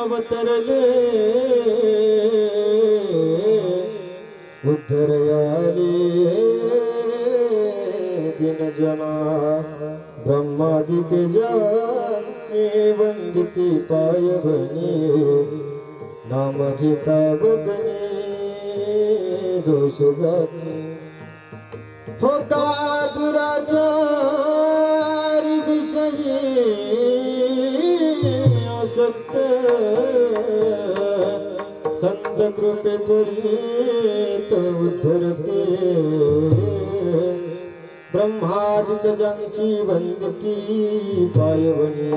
अवतरले उद्धरयाले दिन जना ब्रह्मादिक ज्यांची वंदिती पाय बनी नाम घेता बदनी दोष जाती हो का दुराचारी विषयी आसक्त संत कृपे त्वरित उद्धरते ब्रह्मादिक ज्यांची वंदिती पायवनी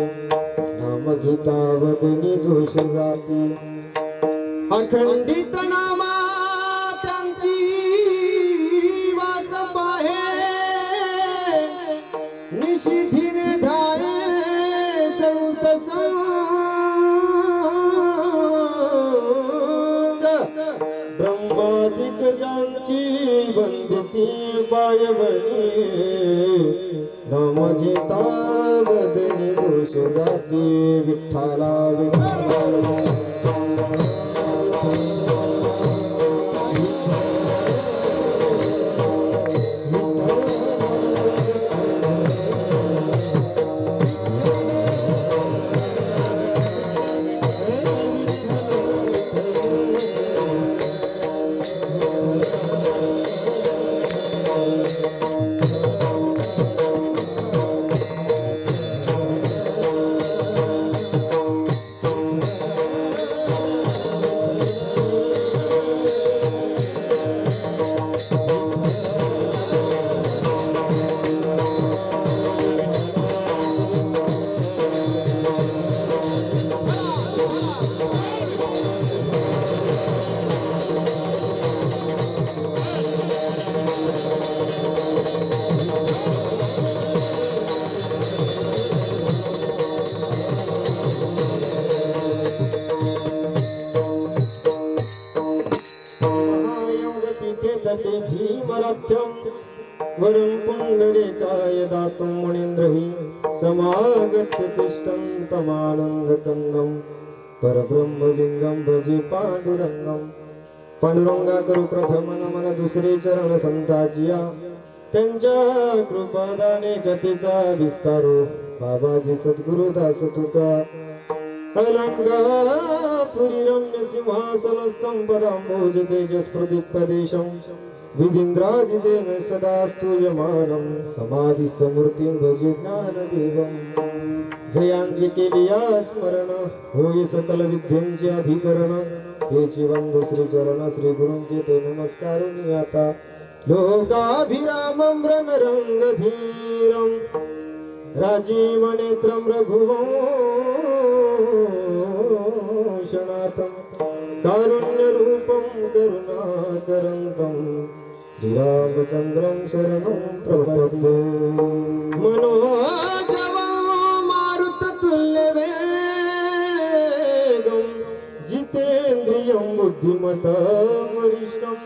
नाम घेता वदनी दोष जाती अखंडित नामा त्यांची वास पाहे निशिधीने धाये संत संग ब्रह्मादिक ज्यांची वंदिती पायवनी नाम घेता वदनी दोष जाती विठ्ठला विठ्ठला भीमराध्यम वरुण पुंडरीकाय दातुं मुनीन्द्रहि समागत्य तिष्ठं तमानन्दकन्दं परब्रह्मलिंगं भजे पांडुरंगं पांडुरंगा करू प्रथम नमन दुसरे चरण संताजिया त्यांच्या कृपादाने कथेचा विस्तारो बाबाजी सद्गुरु दास तुका अलंगापुरी रम्य सिंहासनस्थं पदाम्बोज तेजस प्रदीप्तदेशं विधिन्द्रादिदेन सदा स्तूयमानं समाधिस्थमूर्तिं भजे ज्ञानदेवं जयांची केली या स्मरण होय सकल विद्यांचे अधिकरण तेची वंदो श्री चरण श्री गुरूंचे ते नमस्कारुनी आता लोकाभिरामं रणरंगधीरं राजीवनेत्रं रघुवंशनाथं कारुण्यरूपं करुणाकरन्तं श्रीरामचन्द्रं शरणं प्रपद्ये मनोजवं मारुततुल्यवेगं जितेन्द्रियं बुद्धिमतामरिष्टं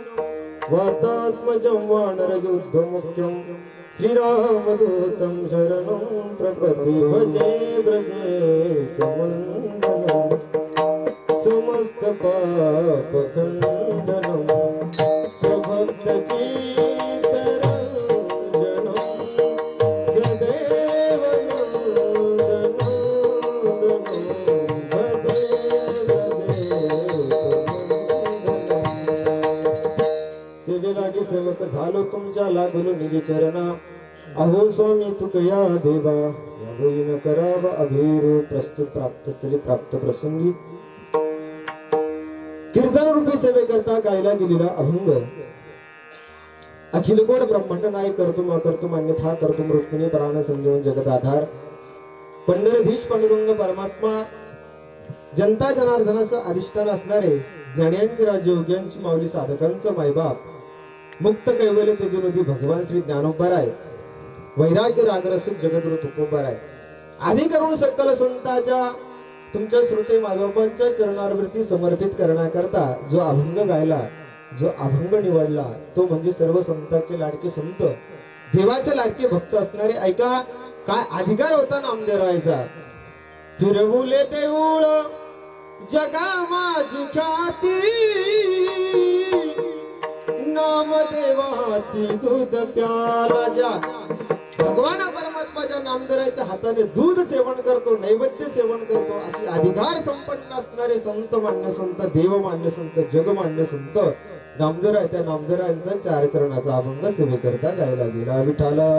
वातात्मजं वानरयुद्धमुख्यं श्रीरामदूतं शरणं प्रपद्ये भजे व्रजे कमण्डलं समस्त पापखण्डनं स्वभक्तचित्तरञ्जनं सदैव नन्दनं भजे व्रजे सेवेलागी सेवक झालो तुमच्या लागलो निज चरणा अहो स्वामी तुकया देवा यावेळी न करावा अभेरू प्रस्तुत प्राप्त स्थळी प्राप्त प्रसंगी कीर्तन रूपी सेवे करता गायला गेलेला अभंग अखिल गोड ब्रह्मांड नाय करतुम अकर्तुम अन्यथा करतुम रुक्मिणी प्राण संजीवन जगत आधार पंढरधीश पांडुरंग परमात्मा जनता जनार्दनाचं अधिष्ठान असणारे ज्ञानियांचे राजे योग्यांची माऊली साधकांचं मायबाप मुक्त कैवल्य तेजोनिधी भगवान श्री ज्ञानोबराय वैराग्य रागरसिक जगद्गुरु तुकोबराय आधी करून सकल संतांच्या तुमच्या श्रोते मायबापांच्या चरणारवरती समर्पित करण्याकरता जो अभंग गायला जो अभंग निवडला तो म्हणजे सर्व संतांचे लाडके संत देवाचे लाडके भक्त असणारे ऐका काय अधिकार होता नामदेव रायाचा फिरवुले देऊळ जगा माझी ख्याती, नाम देवाती दूध प्याला. ज्या भगवान परमात्माच्या नामधराच्या हाताने दूध सेवन करतो, नैवेद्य सेवन करतो, अशी अधिकार संपन्न असणारे संत मान्य संत, देव मान्य संत, जग मान्य संत नामधराय, त्या नामधरायांचा चार चरणाचा अभंग सेवेकरता गायला गेला. विठाला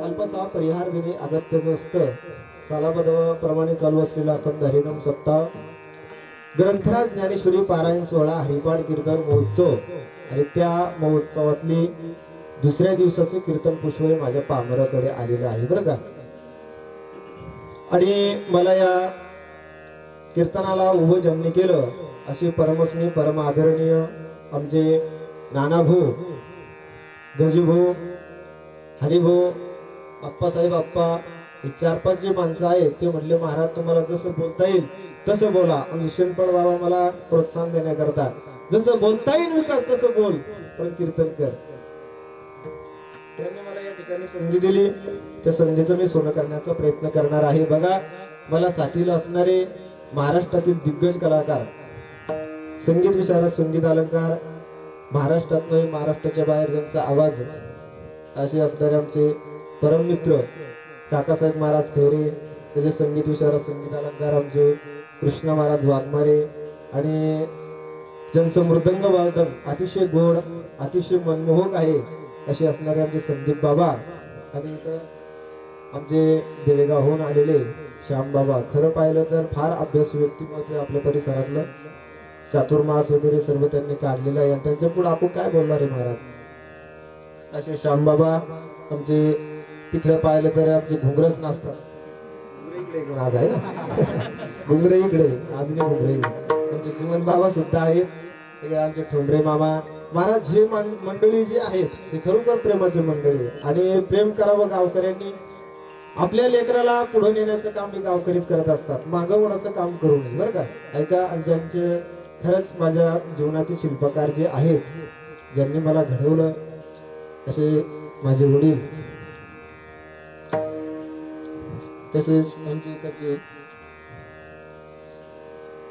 अल्पसा परिहार देणे अगत्याचं असतं. सालाबद्ध चालू असलेला अखंड हरिनाम सप्ताह, ग्रंथराज ज्ञानेश्वरी पारायण सोहळा, हरिपाठ कीर्तन महोत्सव आणि त्या महोत्सवातली दुसऱ्या दिवसाचं कीर्तन पुष्प माझ्या पामराकडे आलेलं आहे बरं का. आणि मला या कीर्तनाला उभं ज्यांनी केलं असे परमस्नेह परम आदरणीय आमचे नानाभाऊ, गजूभाऊ, हरिभाऊ, आप्पासाहेब आप्पा, हे 4-5 जे माणसं आहेत ते म्हणले महाराज तुम्हाला जसं बोलता येईल तसं बोला. म्हणजे शेणपळ बाबा मला प्रोत्साहन देण्याकरता जसं बोलता येईल विकास तसं बोल, पण कीर्तन कर. त्यांनी मला या ठिकाणी संधी दिली, त्या संधीचं मी सोनं करण्याचा प्रयत्न करणार आहे. बघा, मला साथीला असणारे महाराष्ट्रातील दिग्गज कलाकार, संगीत विशारद, संगीत अलंकार, महाराष्ट्रात नाही महाराष्ट्राच्या बाहेर ज्यांचा आवाज असे असणारे आमचे परम मित्र काकासाहेब महाराज खैरे, त्याचे संगीत विशारद, संगीत अलंकार आमचे कृष्ण महाराज वाघमारे, आणि ज्यांचं मृदंग वादन अतिशय गोड, अतिशय मनमोहक आहे असे असणारे आमचे संदीप बाबा, आणि आमचे देळेगावहून आलेले श्याम बाबा. खरं पाहिलं तर फार अभ्यासू व्यक्तिमत्व आपल्या परिसरातलं, चातुर्मास वगैरे सर्व त्यांनी काढलेलं आहे. त्यांच्या पुढे आपण काय बोलणार आहे महाराज. असे श्याम बाबा आमचे. तिकडे पाहिलं तर आमचे घुंगरच नाचतात. इकडे आज आहे ना घुंगरे इकडे, आज नाही घुंगरे इकडे. आमचे विमन बाबा सुद्धा आहेत तिकडे, आमचे ठोंबरे मामा महाराज. हे मंडळी जी आहेत हे खरोखर प्रेमाची मंडळी, आणि प्रेम करावं गावकऱ्यांनी. आपल्या लेकराला पुढे नेण्याचं काम हे गावकरीच करत असतात, मागं वळाचं काम करू नये बरं का. ऐका, ज्यांचे खरंच माझ्या जीवनाचे शिल्पकार जे आहेत, ज्यांनी मला घडवलं असे माझे वडील, तसेच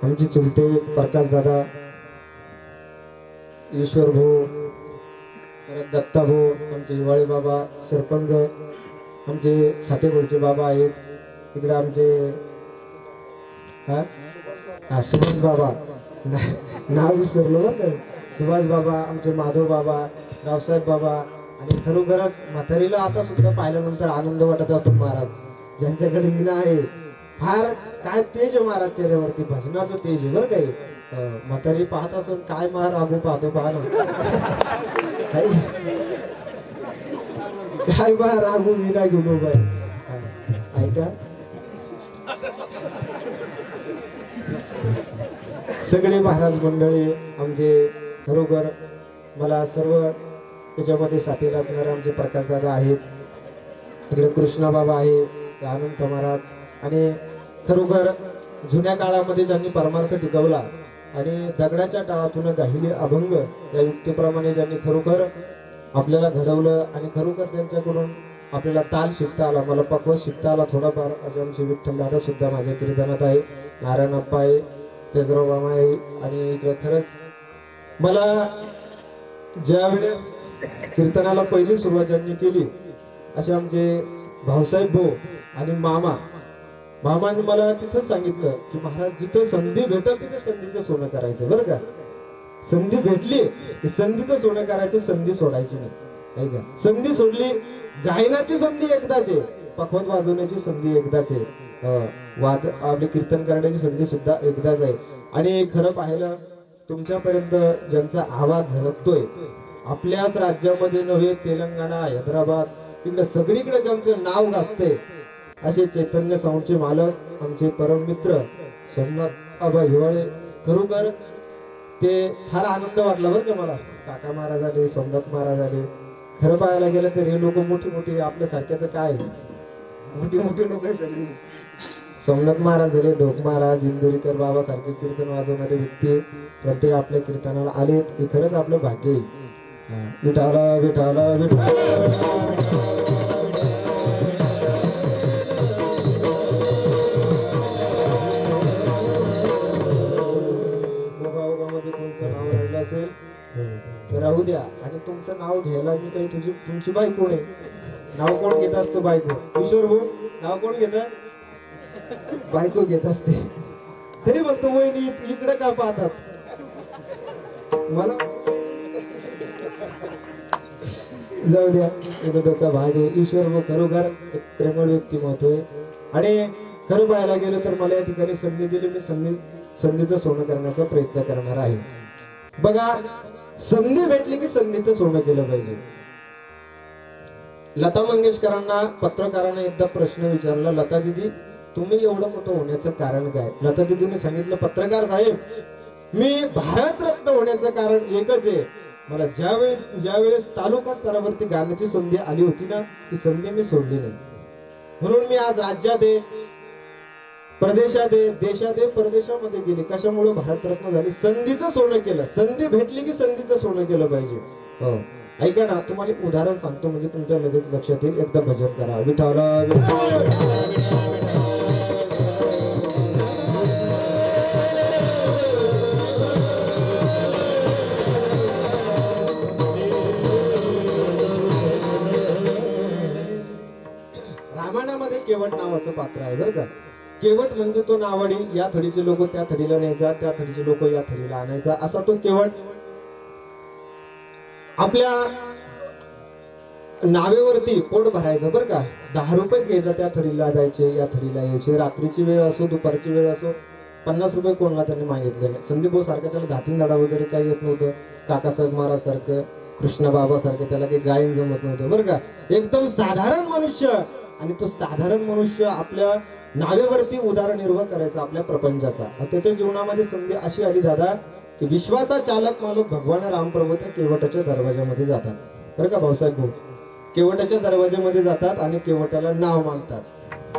आमचे चुलते प्रकाश दादा, ईश्वर भाऊ, परत दत्ता भाऊ, आमचे हिवाळे बाबा सरपंच, आमचे सातेपूरचे बाबा आहेत इकडे, आमचे सुभाष बाबा, नाव विसरलो बरं का, सुभाष बाबा, आमचे माधव बाबा, रावसाहेब बाबा. आणि खरोखरच म्हातारीला आता सुद्धा पाहिल्यानंतर आनंद वाटत असतो महाराज, ज्यांच्याकडे विना आहे. फार काय तेज महाराज चेहऱ्यावरती, भजनाचं तेज आहे बरं काही. म्हातारी पाहत असून काय महार रागू पाहतो पहा ना काय बा रागू विना घेऊन बाय ऐका. सगळे महाराज मंडळी आमचे, खरोखर मला सर्व त्याच्यामध्ये साथीला असणारे आमचे प्रकाश दादा आहेत, इकडे कृष्णा बाबा आहे, अनंत महाराज. आणि खरोखर जुन्या काळामध्ये ज्यांनी परमार्थ टिकवला आणि दगडाच्या टाळातून गाहिले अभंग या युक्तीप्रमाणे ज्यांनी खरोखर आपल्याला घडवलं, आणि खरोखर त्यांच्याकडून आपल्याला ताल शिकता आला, मला पक्वत शिकता आला थोडाफार. असे आमचे विठ्ठल दादा सुद्धा माझ्या कीर्तनात आहे, नारायण अप्पा आहे, तेजराव बाबा आहे. आणि इकडे खरंच मला ज्या वेळेस कीर्तनाला पहिली सुरुवात ज्यांनी केली असे आमचे भाऊसाहेब भाऊ आणि मामांनी मला तिथं सांगितलं की महाराज जिथं संधी भेटल तिथे संधीचं सोनं करायचं बरं का. संधी भेटली की संधीचं सोनं करायचं, संधी सोडायची नाही का. संधी सोडली, गायनाची संधी एकदाच आहे, पखवत वाजवण्याची संधी एकदाच आहे, वाद आपले कीर्तन करण्याची संधी सुद्धा एकदाच आहे. आणि खरं पाहिलं तुमच्यापर्यंत ज्यांचा आवाज झळकतोय, आपल्याच राज्यामध्ये नव्हे, तेलंगणा, हैदराबाद इकडे सगळीकडे ज्यांचं नाव गाजतंय असे चैतन्य साऊंडचे मालक आमचे परम मित्र सोमनाथ आबा हिवाळे. खरोखर ते फार आनंद वाटला बरं का मला. काका महाराज आले, सोमनाथ महाराज आले. खरं पाहायला गेलं तर हे लोक मोठी मोठी, आपल्यासारख्याच काय मोठी मोठी लोक आहे सगळी. सोमनाथ महाराज झाले, ढोक महाराज, इंदुरीकर बाबा सारखे कीर्तन वाजवणारे व्यक्ती प्रत्येक आपल्या कीर्तनाला आलेत, हे खरंच आपलं भाग्य आहे. विठाला विठाला ओगामध्ये कोणचं नाव राहिलं असेल तर राहू द्या. आणि तुमचं नाव घ्यायला मी काही तुमची बायको आहे. नाव कोण घेत असतो? बायको. किशोर भाऊ नाव कोण घेत? बायको घेत असते. तरी म्हणतो वहिनी इकडे का पाहतात मला? जाऊ द्या, विनोदाचा भाग आहे. ईश्वर व खरोखर एक प्रेमळ व्यक्तिमत्व आहे. आणि खरं पाहायला गेलं तर मला या ठिकाणी संधी दिली, मी संधीचं सोनं करण्याचा प्रयत्न करणार आहे. बघा, संधी भेटली की संधीचं सोनं केलं पाहिजे. लता मंगेशकरांना पत्रकारांना एकदा प्रश्न विचारला, लता दिदी तुम्ही एवढं मोठं होण्याचं कारण काय? लता दिदीने सांगितलं, पत्रकार साहेब मी भारतरत्न होण्याचं कारण एकच आहे. मला ज्यावेळेस तालुका स्तरावरती गाण्याची संधी आली होती ना, ती संधी मी सोडली नाही. म्हणून मी आज राज्यात आहे, प्रदेशात आहे, देशात आहे, परदेशामध्ये गेले. कशामुळे? भारतरत्न झाली. संधीचं सोनं केलं. संधी भेटली की संधीचं सोनं केलं पाहिजे. हो, ऐका ना, तुम्हाला एक उदाहरण सांगतो म्हणजे तुमच्या लगेच लक्षात येईल. एकदा भजन करा. विठाला रामायणामध्ये केवट नावाचं पात्र आहे बरं का. केवट म्हणजे तो नावाडी. या थडीचे लोक त्या थडीला न्यायचा, त्या थडीचे लोक या थडीला आणायचा, असा तो केवट. आपल्या नावेवरती पोट भरायचं बरं का. 10 रुपयेच घ्यायचा, त्या थडीला जायचे, या थडीला यायचे. रात्रीची वेळ असो, दुपारची वेळ असो, 50 रुपये कोणाला त्यांनी मागितले नाही. संदीप भाऊ सारखं त्याला धातींदाडा वगैरे काही येत नव्हतं. काकासाहेब महाराज सारखं, कृष्ण बाबा सारखं त्याला काही गायन जमत नव्हतं बरं का. एकदम साधारण मनुष्य. आणि तो साधारण मनुष्य आपल्या नावेवरती उदरनिर्वाह करायचा आपल्या प्रपंचाचा. त्याच्या जीवनामध्ये संधी अशी आली दादा की विश्वाचा चालक मालक भगवान रामप्रभू त्या केवटाच्या दरवाजामध्ये जातात बरं का भाऊसाहेब भाऊ. केवटाच्या दरवाजामध्ये जातात आणि केवटाला नाव मागतात.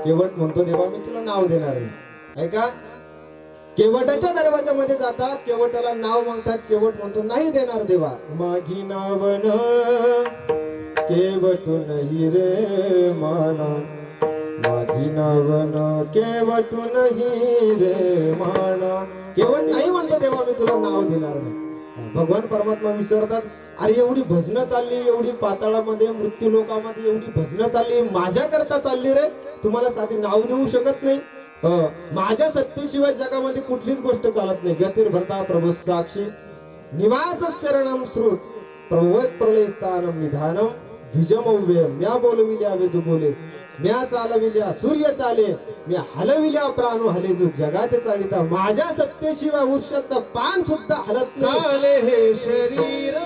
केवट म्हणतो, देवा मी तुला नाव देणार नाही. ऐका, केवटाच्या दरवाजामध्ये जातात, केवटाला नाव मागतात. केवट म्हणतो, नाही देणार देवा. मागी नावन केवटू नाही रे माना, मागी नावन केवटू नाही रे माना. केवट नाही म्हणतो, देवा मी तुला नाव देणार नाही. भगवान परमात्मा विचारतात, अरे एवढी भजनं चालली, एवढी पाताळामध्ये मृत्यू लोकामध्ये एवढी भजनं चालली, माझ्या करता चालली रे, तुम्हाला साधी नाव देऊ शकत नाही? माझ्या सत्तेशिवाय जगामध्ये कुठलीच गोष्ट चालत नाही. गतीर भरता प्रभू साक्षी निवास शरणम श्रुत प्रवत प्रलय स्थानम निधानम द्विजमव्यम. म्या बोलविल्या वेदू बोले, म्या चालविल्या सूर्य चाले, मी हलविल्या प्राणू हले, जो जगात चालिता. माझ्या सत्तेशिवाय वृक्षाचं पान सुद्धा हलत चाले हे शरीर.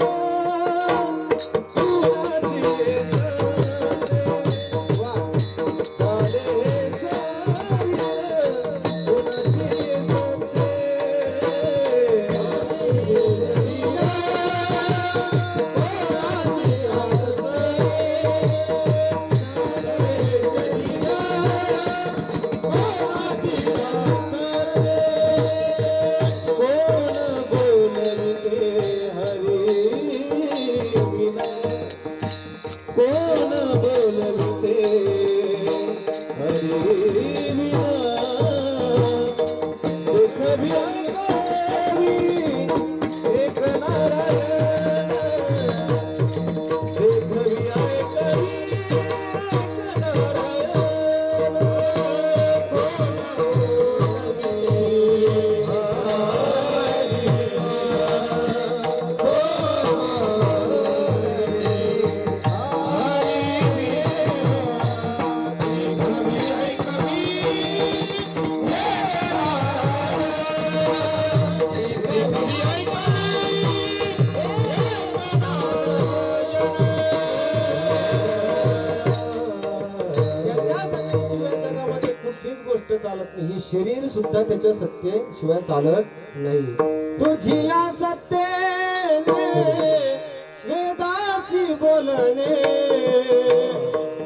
ही शरीर सुद्धा त्याच्या सत्तेशिवाय चालत नाही. तुझी या सत्तेने वेदासी बोलणे,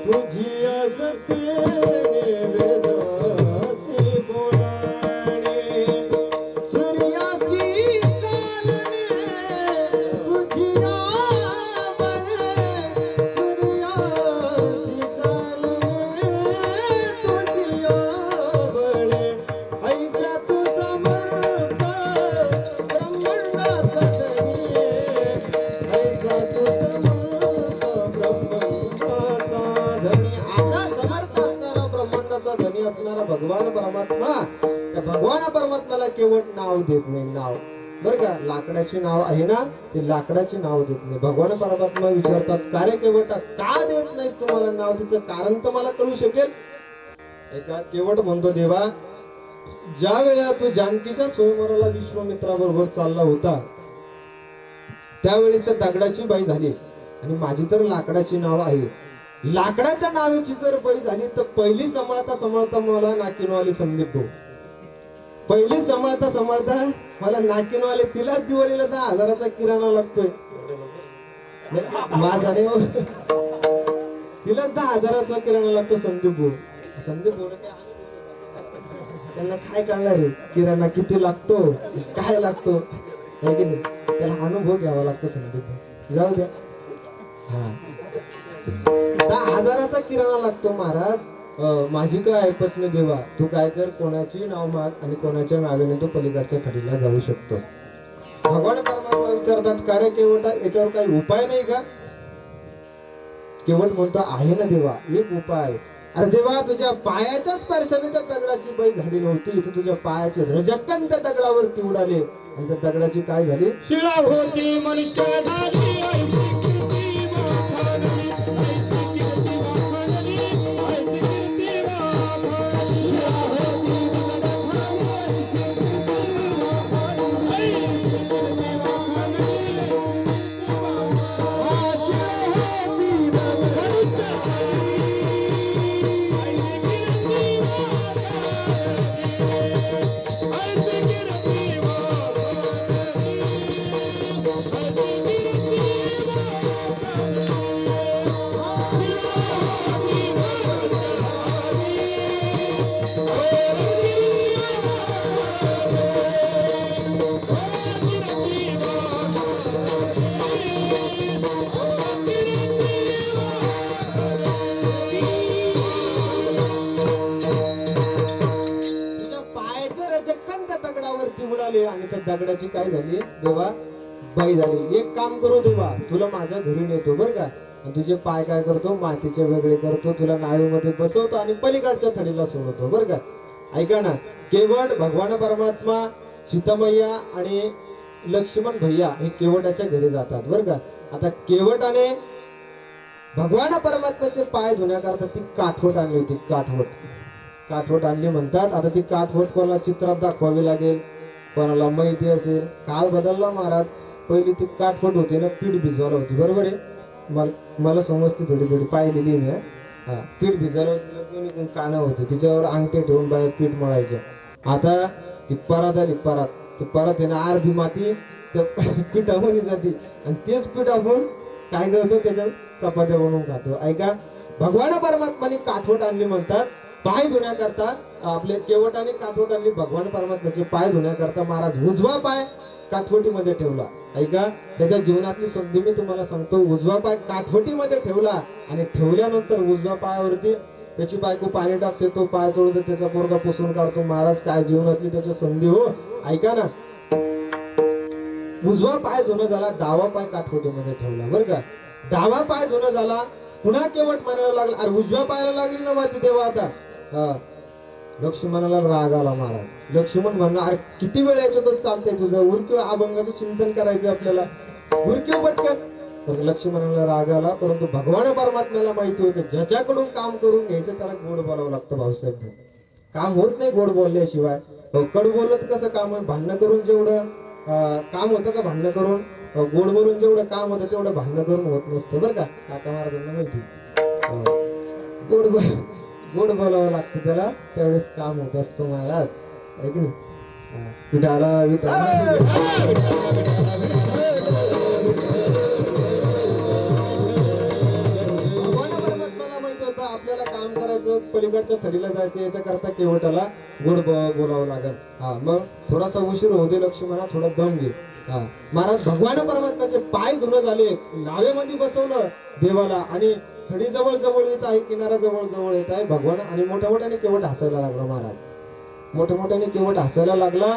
तुझी या सत्तेने वेदासी बोलणे, सूर्यासी चालणे, तुझी या केवट नाव देत नाही, नाव बर का, लाकडाची नाव आहे ना, ते लाकडाची नाव देत नाही. भगवान परमात्मा विचारतात, का रे केवटा, का देत नाहीस तुम्हाला नाव? तिचं कारण तर मला कळू शकेल. एका केवट म्हणतो, देवा, ज्या वेळेला तू जानकीच्या स्वयंवराला विश्वामित्राबरोबर चालला होता, त्यावेळेस त्या दगडाची बाई झाली आणि माझी तर लाकडाची नाव आहे. लाकडाच्या नावाची जर बाई झाली तर पहिली सांभाळता सांभाळता मला नाकीनो आली संदीप भाऊ. पहिली सांभाळता सांभाळता मला नाकीनो आले. तिलाच दिवाळीला 10,000चा किराणा लागतोय. माझा नाही हो. तिलाच 10,000चा किराणा लागतो संदीप भाऊ. संदीप भाऊ त्यांना काय कळणार आहे किराणा किती लागतो, काय लागतो, है की नाही? त्याला अनुभव घ्यावा लागतो संदीप भाऊ. जाऊ द्या. हा 10,000चा किराणा लागतो. महाराज, माझी काय ऐपत नाही देवा, तू काय कर, कोणाची नाव माग आणि कोणाच्या नावाने तू पलीकडच्या थडीला जाऊ शकतोस. भगवान परमात्मा विचारतात, का रे केवटा, याच्यावर काही उपाय नाही का? केवट म्हणतो, आहे ना देवा, एक उपाय आहे. अरे देवा, तुझ्या पायाच्या स्पर्शाने त्या दगडाची बाई झाली नव्हती, तू तुझ्या पायाचे रजक्कन त्या दगडावरती उडाले आणि त्या दगडाची काय झाली? शिळा होती मनुष्य झाली. आणि त्या दगडाची काय झाली देवा? बाई झाली. एक काम करू देवा, तुला माझ्या घरी नेतो बर का, आणि तुझे पाय काय करतो, मातीचे वेगळे करतो, तुला नावेमध्ये बसवतो आणि पलीकडच्या थडीला सोडवतो बर का. ऐका ना, केवट भगवान परमात्मा, सीतामय्या आणि लक्ष्मण भैया हे केवटाच्या घरी जातात बर का. आता केवटाने भगवान परमात्म्याचे पाय धुण्याकरता ती काठवट आणली होती. काठवट आणली म्हणतात. आता ती काठवट कोणाला चित्रात दाखवावी लागेल, कोणाला माहिती असेल. काळ बदलला महाराज. पहिली ती काठवट होती ना, पीठ भिजवायला होती, बरोबर आहे. मला समजते थोडी पाहिलेली मी. हा, पीठ भिजवायला होती, दोन्ही कानं होते, तिच्यावर अंगठे ठेवून बाया पीठ मळायचं. आता ती परात आली. ती परात आहे ना, अर्धी माती त्या पिठामध्ये जाते आणि तेच पीठ आपण काय करतो, त्याच्यात चपात्या बनवून खातो. ऐका, भगवान परमात्माने काठवट आणली म्हणतात पाय धुण्याकरता. आपले केवटाने काठवट आणली भगवान परमात्म्याचे पाय धुण्याकरता. महाराज उजवा पाय काठवटीमध्ये ठेवला. ऐका, त्याच्या जीवनातली संधी मी तुम्हाला सांगतो. उजवा पाय काठवटीमध्ये ठेवला आणि ठेवल्यानंतर उजव्या पायावरती त्याची बायको पाणी टाकते, तो पाय चोळतो, त्याचा पोरगा पुसून काढतो. महाराज काय जीवनातली त्याची संधी हो. ऐका ना, उजवा पाय धुणं झाला, डावा पाय काठवटीमध्ये ठेवला बर का. डावा पाय धुणं झाला, पुन्हा केवट म्हणायला लागला, अरे उजव्या पायाला लागली ना माती देवा. आता लक्ष्मणाला राग आला. महाराज लक्ष्मण म्हणणार, अरे किती वेळ याच्यातच चालतंय तुझं, उरक्यो अभंगाचं चिंतन करायचं आपल्याला, उरक्यो पटकन. तर लक्ष्मणाला राग आला, परंतु भगवान परमात्म्याला माहिती होतं ज्याच्याकडून काम करून घ्यायचं त्याला गोड बोलावं लागतं. भाऊसाहेब, काम होत नाही गोड बोलल्याशिवाय. कडू बोललं तर कसं काम आहे? भांडणं करून जेवढं काम होतं का भांडणं करून? गोड बोलून जेवढं काम होतं तेवढं भांडणं करून होत नसतं बरं का. काका महाराजांना माहिती. गोड बोलावं लागतं त्याला, त्यावेळेस काम होत असतं महाराज. ऐक नाही, विठाला आपल्याला काम करायचं, पलीकडच्या थडीला जायचं, याच्याकरता केवटाला गोड बोलावं लागेल. हा, मग थोडासा उशीर होते लक्ष्मणा, थोडा दम घे. हा महाराज, भगवान परमात्म्याचे पाय धुणं झाले, नावेमध्ये बसवलं देवाला आणि थडी जवळ जवळ येत आहे, किनारा जवळ जवळ येत आहे भगवान. आणि मोठ्या मोठ्याने केवट हसायला लागला. महाराज मोठ्या मोठ्याने केवट हसायला लागला.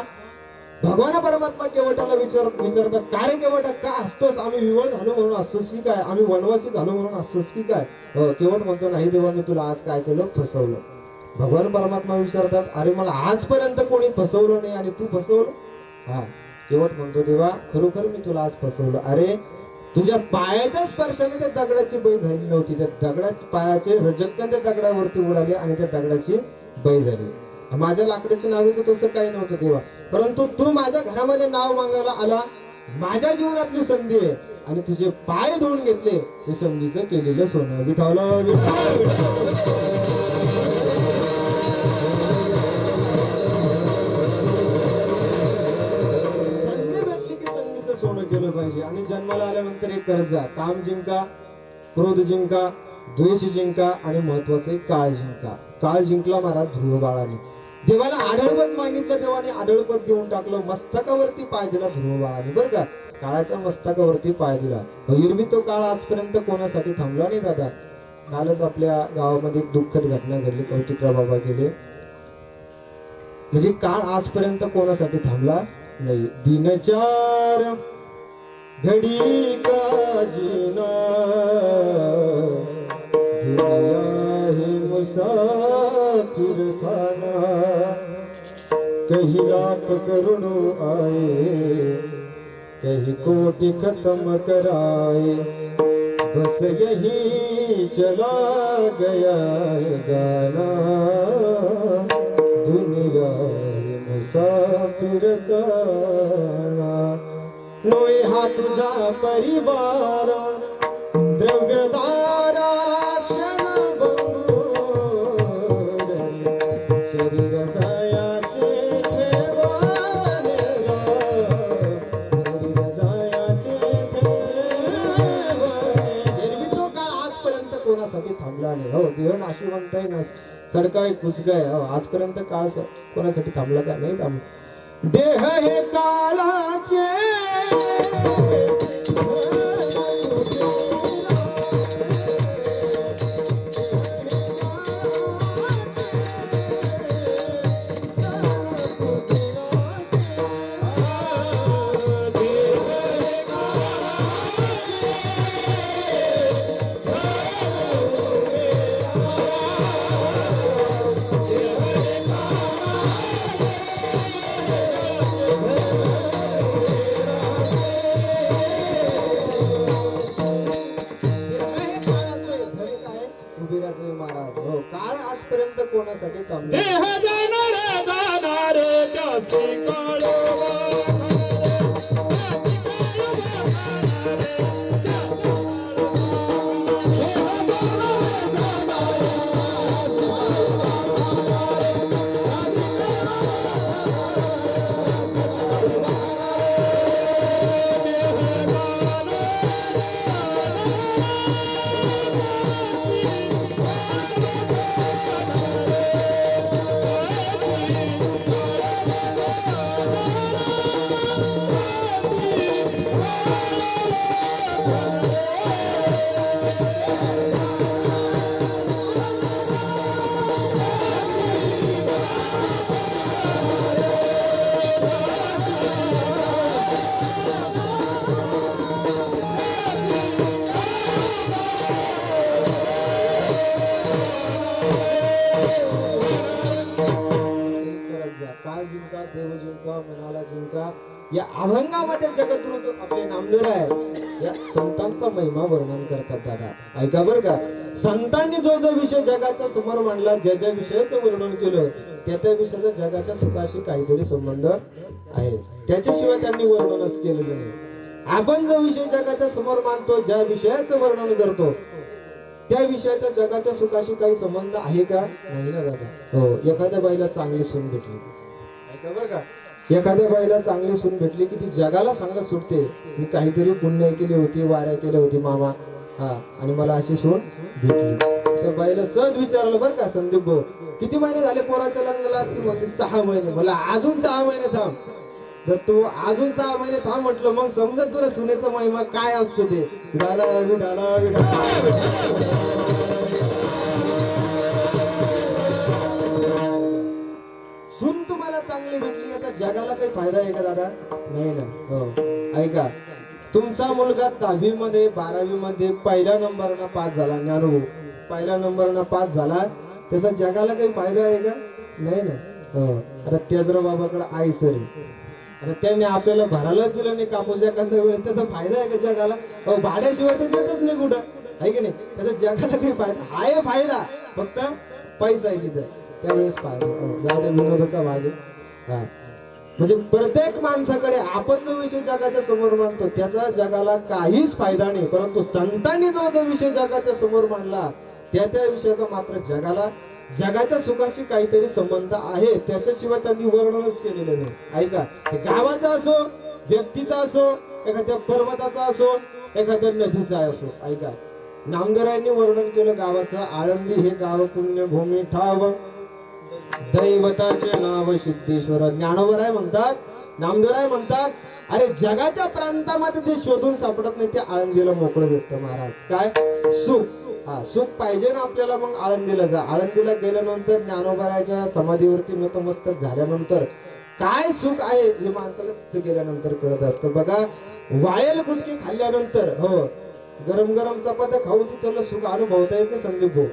भगवान परमात्मा केवटाला विचारतात, का रे केवटा, का हसतोस? आम्ही विवळ झालो म्हणून हसतोस की काय? आम्ही वनवासी झालो म्हणून हसतोस की काय? केवट म्हणतो, नाही देवा, मी तुला आज काय केलं, फसवलं. भगवान परमात्मा विचारतात, अरे मला आजपर्यंत कोणी फसवलं नाही आणि तू फसवलं. हा, केवट म्हणतो, देवा खरोखर मी तुला आज फसवलं. अरे तुझ्या पायाच्या स्पर्शाने त्या दगडाची बळी झाली नव्हती, त्या दगडाच्या पायाचे रजक्कन त्या दगडावरती उडाले आणि त्या दगडाची बळी झाली. माझ्या लाकडाच्या नावेचं तसं काही नव्हतं देवा, परंतु तू माझ्या घरामध्ये नाव मागायला आला, माझ्या जीवनातली संधी आहे आणि तुझे पाय धुवून घेतले, हे संधीचं केलेलं सोनं. विठ्ठल संधी भेटली की संधीचं सोनं केलं पाहिजे. आणि जन्माला आल्यानंतर एक कर्जा, काम जिंका, क्रोध जिंका, द्वेष जिंका आणि महत्वाचे काळ जिंका. काळ जिंकला महाराज ध्रुव बाळाने. देवाला आढळपद मागितलं, देवाने आढळपद देऊन टाकलं. मस्तकावरती पाय दिला ध्रुव बाळाने, बरं का, काळाच्या मस्तकावरती पाय दिला. एरवी तो काळ आजपर्यंत कोणासाठी थांबला नाही दादा. कालच आपल्या गावामध्ये एक दुःखद घटना घडली, कौतिकराव बाबा गेले. म्हणजे काळ आजपर्यंत कोणासाठी थांबला नाही. दिनचार घडी का जीना, दुनिया है मुसाफिर खाना, कहीं लाख करोड़ों आए, कहीं कोटि खत्म कराए, बस यही चला गया है गाना, दुनिया है मुसाफिर खाना. नोए हा तुझा परिवार, द्रव्यदारा क्षण भंगूर, शरीर जायाचे ठेवाने राव, शरीर जायाचे ठेवाने. एरवी तो काळ आजपर्यंत कोणासाठी थांबला नाही. हो, देह नाशिवंत आहे ना, सडकाय कुचकाय. हो, आजपर्यंत काळ कोणासाठी थांबला का नाही थांबला. देह हे काळाचे महाराज. हो, काळ आजपर्यंत कोणासाठी थांबला. देह जाणार जाणार त्यासी काळोबा. काळ जिंका, देव जिंका, मनाला जिंका. या अभंगामध्ये जगद्गुरु आपले नामदेव आहे, या संतांचा महिमा वर्णन करतात दादा. ऐका बरं का, संतांनी जो जो विषय जगाच्या समोर मांडला, ज्या ज्या विषयाचं वर्णन केलं, त्या त्या विषयाचा जगाच्या सुखाशी काहीतरी संबंध आहे. त्याच्याशिवाय त्यांनी वर्णनच केलेलं नाही. आपण जो विषय जगाच्या समोर मांडतो, ज्या विषयाचं वर्णन करतो, त्या विषयाच्या जगाच्या सुखाशी काही संबंध आहे का? नाही ना दादा. हो, एखाद्या बाईला चांगली सून भेटली, ऐका बरं का, एखाद्या बाईला चांगली सून भेटली की ती जगाला सांगत सुटते, मी काहीतरी पुण्य केली होती, वाऱ्या केल्या होती मामा, हा, आणि मला अशी सून भेटली. त्या बाईला सहज विचारलं बरं का, संदीप भाऊ किती महिने झाले पोराच्या लग्नाला? ती म्हणली 6 महिने. मला अजून 6 महिने थांब. तर तू अजून 6 महिने थांब म्हटलं, मग समजत तुला सुनेचा महिमा काय असतो ते. विडाला विडाला विडाला. सून तुम्हाला चांगली भेटली याचा जगाला काही फायदा आहे का दादा? नाही ना. हो, ऐका, तुमचा मुलगा 10वी मध्ये 12वी मध्ये पहिल्या नंबरनं पास झाला, ज्ञानभाऊ पहिल्या नंबरनं पास झाला, त्याचा जगाला काही फायदा आहे का? नाही ना. हो. आता त्याजरा बाबाकडे आईसर आहे. आता त्यांनी आपल्याला भरायलाच दिलं नाही कापूस एखाद्या वेळेस, त्याचा फायदा आहे का जगाला? हो, भाड्याशिवाय तर येतच नाही कुठं, आहे की नाही? त्याचा जगाला काही फायदा आहे? फायदा फक्त पैसा आहे तिचा, त्यावेळेस फायदा. हो, जाऊ दे, विनोदाचा भाग आहे. हा, म्हणजे प्रत्येक माणसाकडे आपण जो विषय जगाच्या समोर मांडतो त्याचा जगाला काहीच फायदा नाही, परंतु संतांनी जो जो विषय जगाच्या समोर मांडला त्या विषयाचा मात्र जगाला, जगाच्या सुखाशी काहीतरी संबंध आहे, त्याच्याशिवाय त्यांनी वर्णनच केलेलं नाही. ऐका, ते गावाचा असो, व्यक्तीचा असो, एखाद्या पर्वताचा असो, एखाद्या नदीचा असो. ऐका, नामदेवरायांनी वर्णन केलं गावाचं. आळंदी हे गाव पुण्यभूमी ठाव, दैवताचे नाव सिद्धेश्वर. ज्ञानोबराय म्हणतात, नामदेवराय म्हणतात, अरे जगाच्या प्रांतामध्ये ते शोधून सापडत नाही, ते आळंदीला मोकळं भेटतं महाराज. काय सुख? हा, सुख पाहिजे ना आपल्याला, मग आळंदीला जा. आळंदीला गेल्यानंतर ज्ञानोबरायच्या समाधीवरती नतमस्तक झाल्यानंतर काय सुख आहे हे माणसाला तिथे गेल्यानंतर कळत असतं. बघा, वाळेल गुटकी खाल्ल्यानंतर, हो, गरम गरम चपात्या खाऊन त्याला सुख अनुभवता येत नाही संदीप भाऊ.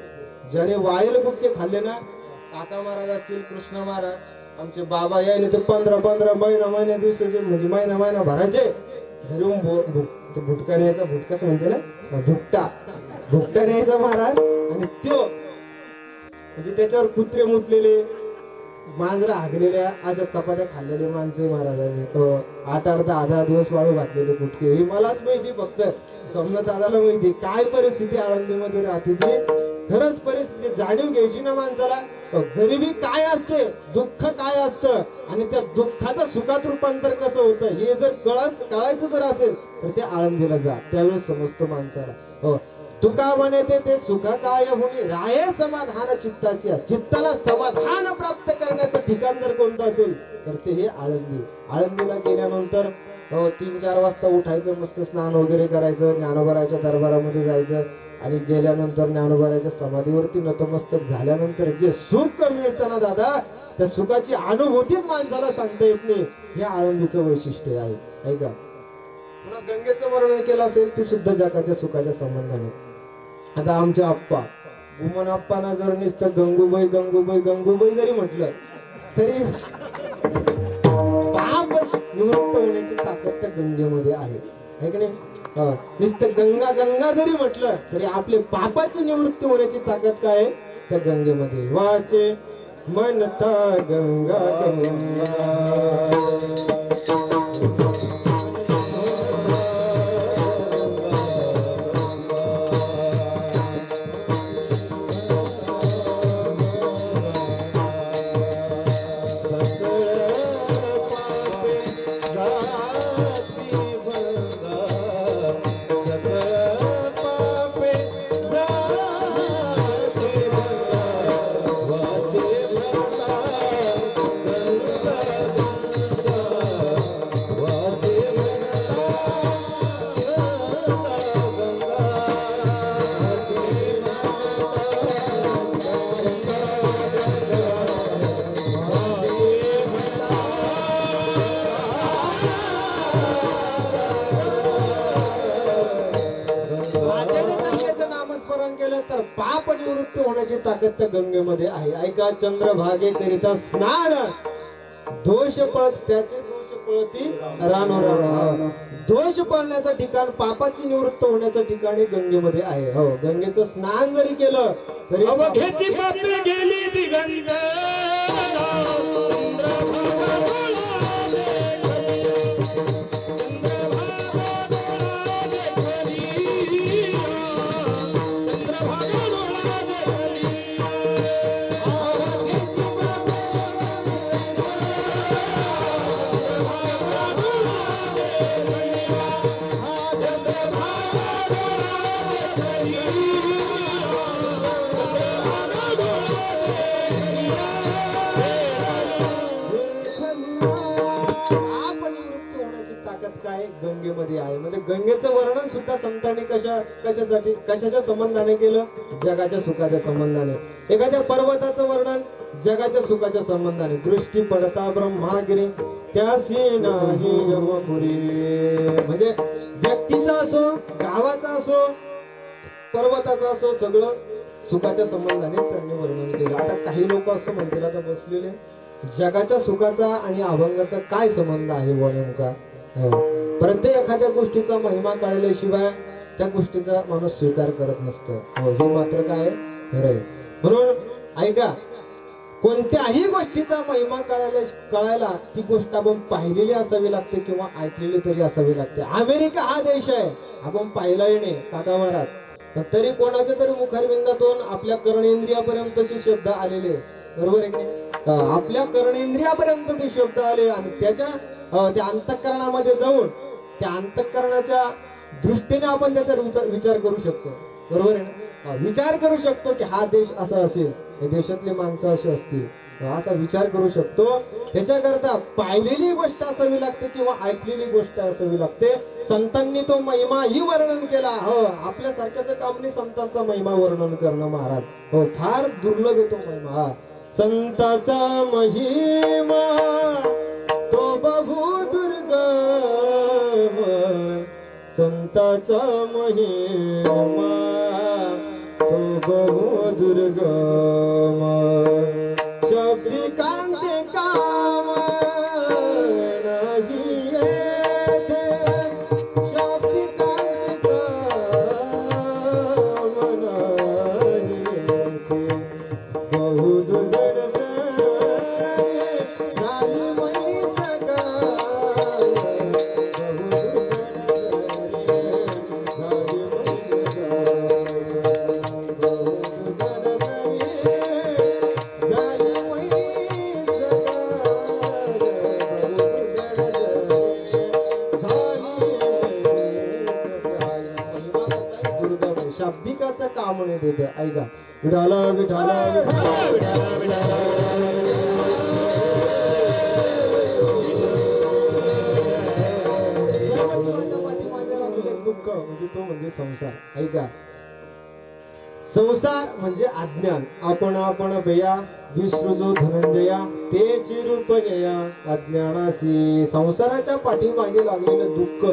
ज्याने वाळेल गुटके खाल्ले ना, काका महाराज असतील, कृष्ण महाराज, आमचे बाबा यायने ते 15 महिना दिवसाचे, म्हणजे महिना भरायचे घरी येऊन भुटका न्यायचा, भुटकाच म्हणते ना, भुकटा न्यायचा महाराज. आणि त्यो म्हणजे त्याच्यावर कुत्रे मुतलेले, मांजरा हागलेल्या अशा चपात्या खाल्लेले माणसे महाराजांनी. 8-10 दिवस वाळू घातलेले गुटके. हे मलाच माहिती, फक्त समजा दादाला माहिती काय परिस्थिती आळंदीमध्ये राहते ती. खरंच परिस्थिती जाणीव घ्यायची ना माणसाला. गरिबी काय असते, दुःख काय असतं, आणि त्या दुःखाचं सुखात रूपांतर कसं होतं हे जर कळायचं जर असेल तर ते आळंदीला जा, त्यावेळेस समजतं माणसाला. हो, तुका म्हणे ते सुख काय होणी राहे समाधान चित्ताची. चित्ताला समाधान प्राप्त करण्याचं ठिकाण जर कोणतं असेल तर ते हे आळंदी. आळंदीला गेल्यानंतर 3-4 वाजता उठायचं, मस्त स्नान वगैरे करायचं, ज्ञानोबराच्या दरबारामध्ये जायचं, आणि गेल्यानंतर ज्ञानोबराच्या समाधीवरती नतमस्तक झाल्यानंतर जे सुख मिळतं ना दादा, त्या सुखाची अनुभूतीच माणसाला सांगता येत नाही. हे आळंदीचं वैशिष्ट्य आहे. ऐका, पुन्हा गंगेचं वर्णन केलं असेल ते सुद्धा जगाच्या सुखाच्या संबंधाने. आता आमच्या आप्पा गुमन आप्पांना जर नुसतं गंगूबाई गंगूबाई गंगूबाई जरी म्हटलं तरी पाप निवृत्त होण्याची ताकद त्या गंगेमध्ये आहे की नाही? नुसतं गंगा गंगा जरी म्हटलं तरी आपले पापाची निवृत्ती होण्याची ताकद काय आहे? त्या गंगेमध्ये. वाचे म्हणता गंगा गंगा, तर पाप निवृत्त होण्याची ताकद त्या गंगेमध्ये आहे. ऐका, चंद्रभागे करिता स्नान, दोष पळत त्याचे दोष पळती रानोराण. दोष पळण्याचं ठिकाण, पापाची निवृत्त होण्याचं ठिकाणी गंगेमध्ये आहे. हो, गंगेचं स्नान जरी केलं तरी अवघ्याची पापे गेली दिगंत. गंगेमध्ये आहे. म्हणजे गंगेचं वर्णन सुद्धा संतांनी कशाच्या संबंधाने केलं? जगाच्या सुखाच्या संबंधाने. एखाद्या पर्वताचं वर्णन जगाच्या सुखाच्या संबंधाने. दृष्टी पडता ब्रह्मागिरी त्यासी नाही यमपुरी. म्हणजे व्यक्तीचा असो, गावाचा असो, पर्वताचा असो, सगळं सुखाच्या संबंधानेच त्यांनी वर्णन केलं. आता काही लोक असं म्हणतील, आता बसलेले, जगाच्या सुखाचा आणि अभंगाचा काय संबंध आहे बुवा नेमका? प्रत्येक एखाद्या गोष्टीचा महिमा कळल्याशिवाय त्या गोष्टीचा माणूस स्वीकार करत नसतो. हे मात्र काय खरं आहे. म्हणून ऐका, कोणत्याही गोष्टीचा महिमा कळायला ती गोष्ट आपण पाहिलेली असावी लागते किंवा ऐकलेली तरी असावी लागते. अमेरिका हा देश आहे, आपण पाहिलाही नाही काका महाराज, पण तरी कोणाच्या तरी मुखारविंदातून आपल्या कर्णेंद्रियापर्यंत तसे शब्द आलेले, बरोबर आहे की नाही? आपल्या कर्णेंद्रियापर्यंत ते शब्द आले आणि त्या अंतःकरणामध्ये जाऊन त्या अंतःकरणाच्या दृष्टीने आपण त्याचा विचार करू शकतो, बरोबर आहे ना? विचार करू शकतो की हा देश असा असेल, या देशातली माणसं अशी असतील, असा विचार करू शकतो. त्याच्याकरता पाहिलेली गोष्ट असावी लागते किंवा ऐकलेली गोष्ट असावी लागते. संतांनी तो महिमा ही वर्णन केला. आपल्या सारख्याच काम नाही संतांचा महिमा वर्णन करणं महाराज. फार दुर्लभ आहे तो महिमा. संताचा महिमा तो बहु दुर्गम, संताचा महिमा तो बहु दुर्गम, शब्दिकांचे काम नाही येते, शब्दिकांचे काम नाही येते, बहु दुर्गम झाली म्हैस गाय, बहु शाब्दिकाचं काम नाही देते. ऐका, विठाला विठाला पाठीमागे लागलेलं दुःख म्हणजे तो म्हणजे संसार. ऐका, संसार म्हणजे अज्ञान. आपण भया विसृजो धनंजया तेची रूप जया अज्ञानासी. संसाराच्या पाठीमागे लागलेलं दुःख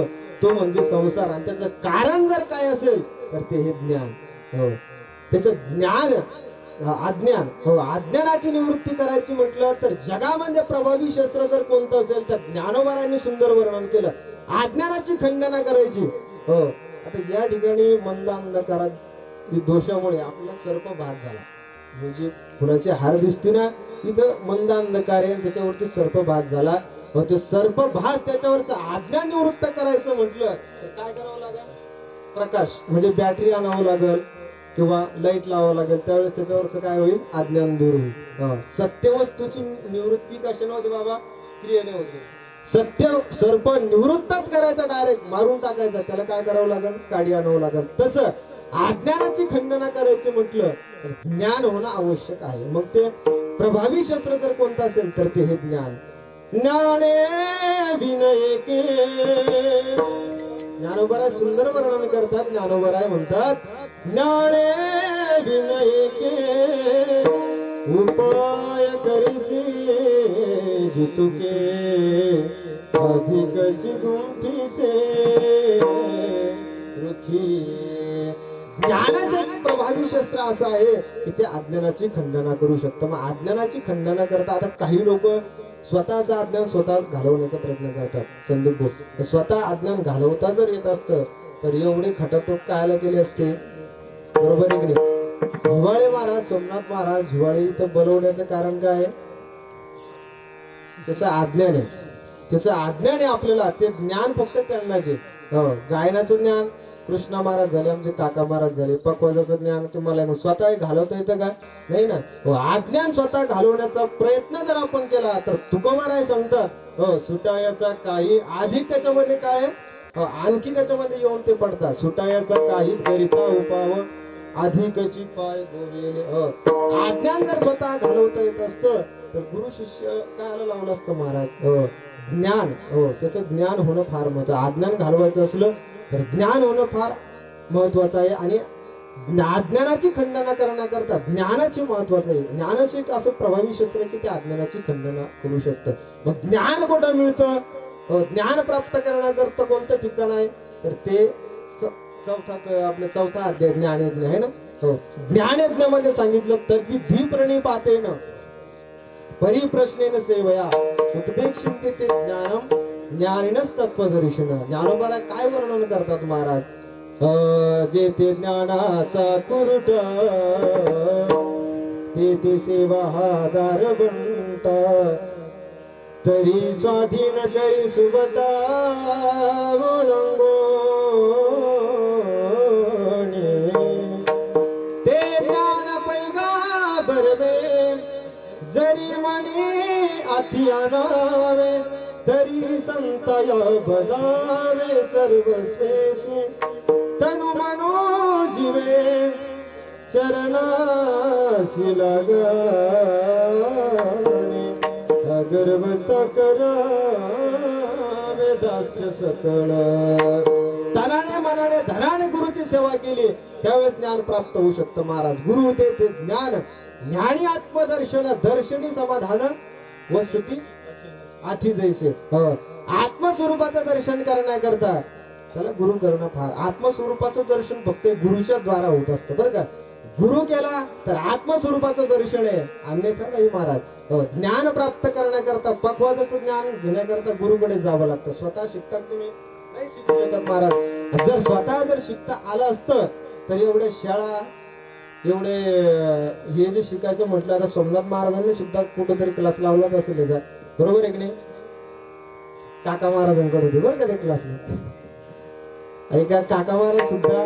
तो म्हणजे संसार. आणि त्याचं कारण जर काय असेल तर ते हे ज्ञान. त्याचं ज्ञान अज्ञान. अज्ञानाची निवृत्ती करायची म्हटलं तर जगामध्ये प्रभावी शस्त्र जर कोणतं असेल तर ज्ञानोबारांनी सुंदर वर्णन केलं. अज्ञानाची खंडना करायची. आता या ठिकाणी मंद अंधकारात दोषामुळे आपला सर्पभास झाला. म्हणजे फुलाचे हार दिसते ना, इथं मंद अंधकार आहे, त्याच्यावरती सर्पभास झाला. तो सर्पभास त्याच्यावरच अज्ञान निवृत्त करायचं म्हटलं तर काय करावं लागेल? प्रकाश म्हणजे बॅटरी आणावं लागेल किंवा लाईट लावावं लागेल. त्यावेळेस त्याच्यावरच काय होईल? अज्ञान दूर होईल. सत्य वस्तूची निवृत्ती कशाने होते बाबा? क्रियेने होते. सत्य सर्प निवृत्तच करायचा, डायरेक्ट मारून टाकायचा. त्याला काय करावं लागेल? काडी आणावं लागेल. तसं अज्ञानाची खंडना करायची म्हटलं तर ज्ञान होणं आवश्यक आहे. मग ते प्रभावी शस्त्र जर कोणतं असेल तर ते हे ज्ञान. ज्ञाने विनयके. ज्ञानोबराय सुंदर वर्णन करतात. ज्ञानोबराय म्हणतात, ज्ञाने विनयके उपाय करिसी जितुके अधिकची गुंफिसे रुखी. ज्ञानाचं प्रभावी शस्त्र असं आहे की ते अज्ञानाची खंडना करू शकतं. मग अज्ञानाची खंडना करता आता काही लोक स्वतःचं अज्ञान स्वतः घालवण्याचा प्रयत्न करतात. संदीप भाऊ, स्वतः अज्ञान घालवता जर येत असतं तर एवढे खटाटोप कायला केले असते? बरोबर आहे की नाही? हिवाळे महाराज, सोमनाथ महाराज हिवाळे इथं बोलवण्याचं कारण काय आहे? त्याचं अज्ञान आहे. त्याचं अज्ञान आहे आपल्याला. ते ज्ञान फक्त त्यांनाच आहे. गायनाचं ज्ञान कृष्णा महाराज झाले, आमचे काका महाराज झाले. पकवाजाचं ज्ञान तुम्हाला आहे. मग स्वतः घालवता येतं का? नाही ना. अज्ञान स्वतः घालवण्याचा प्रयत्न जर आपण केला तर तुकोबाराय सांगतात, सुटायाचा काही अधिक त्याच्यामध्ये काय आहे? आणखी त्याच्यामध्ये येऊन ते पडतात. सुटायाचा काही करिता उपाव अधिकची पाय गोविले. अज्ञान जर स्वतः घालवता येत असतं तर गुरु शिष्य काय लावलं असतं महाराज? ज्ञान. त्याचं ज्ञान होणं फार महत्वाचं. अज्ञान घालवायचं असलं तर ज्ञान होणं फार महत्वाचं आहे. आणि अज्ञानाची खंडना करण्याकरता ज्ञानाची महत्वाचं आहे. ज्ञानाची एक असं प्रभावी शस्त्र की ते अज्ञानाची खंडना करू शकतं. मग ज्ञान कुठं मिळतं? ज्ञान प्राप्त करण्याकरता कोणतं ठिकाण आहे तर ते आपलं चौथा अध्याय ज्ञानयज्ञ आहे ना. हो ज्ञानयज्ञामध्ये सांगितलं तद्विधी प्रणिपातेन परिप्रश्नेन सेवया उपदेक्षिंते ते ज्ञानम ज्ञानिनस तत्वदर्शन. ज्ञानोबाला काय वर्णन करतात महाराज? जे ते ज्ञानाचा कुरुट ते सेवा हा दार बनता तरी स्वाधीन करी सुबता ओळंगोणी. ते ज्ञान पैगा बरवे जरी मणी अति आणावे तरी संतय बजावे सर्वस्वेशी तनु मनो जीवे चरणासी लागावे गर्भता करावे दास्य सकळ. तनाने मनाने धनाने गुरुची सेवा केली त्यावेळेस ज्ञान प्राप्त होऊ शकतं महाराज. गुरु होते ते ज्ञान ज्ञानी आत्मदर्शन दर्शनी समाधान वसती आधी जैसे. आत्मस्वरूपाचं दर्शन करण्याकरता त्याला गुरु करणं फार. आत्मस्वरूपाचं दर्शन फक्त गुरुच्या द्वारा होत असतं बरं का. गुरु केला तर आत्मस्वरूपाचं दर्शन आहे अन्यथा नाही महाराज. ज्ञान प्राप्त करण्याकरता पक्वादाचं ज्ञान घेण्याकरता गुरुकडे जावं लागतं. स्वतः शिकता तुम्ही नाही शिकू शकत महाराज. जर स्वतः जर शिकता आलं असतं तर एवढ्या शाळा एवढे हे जे शिकायचं म्हटलं आता सोमनाथ महाराजांनी सुद्धा कुठेतरी क्लास लावलाच असेल याचा. बरोबर आहे की नाही? काका महाराजांकडे होते बरं का ते क्लासला. ऐका काका महाराज सुद्धा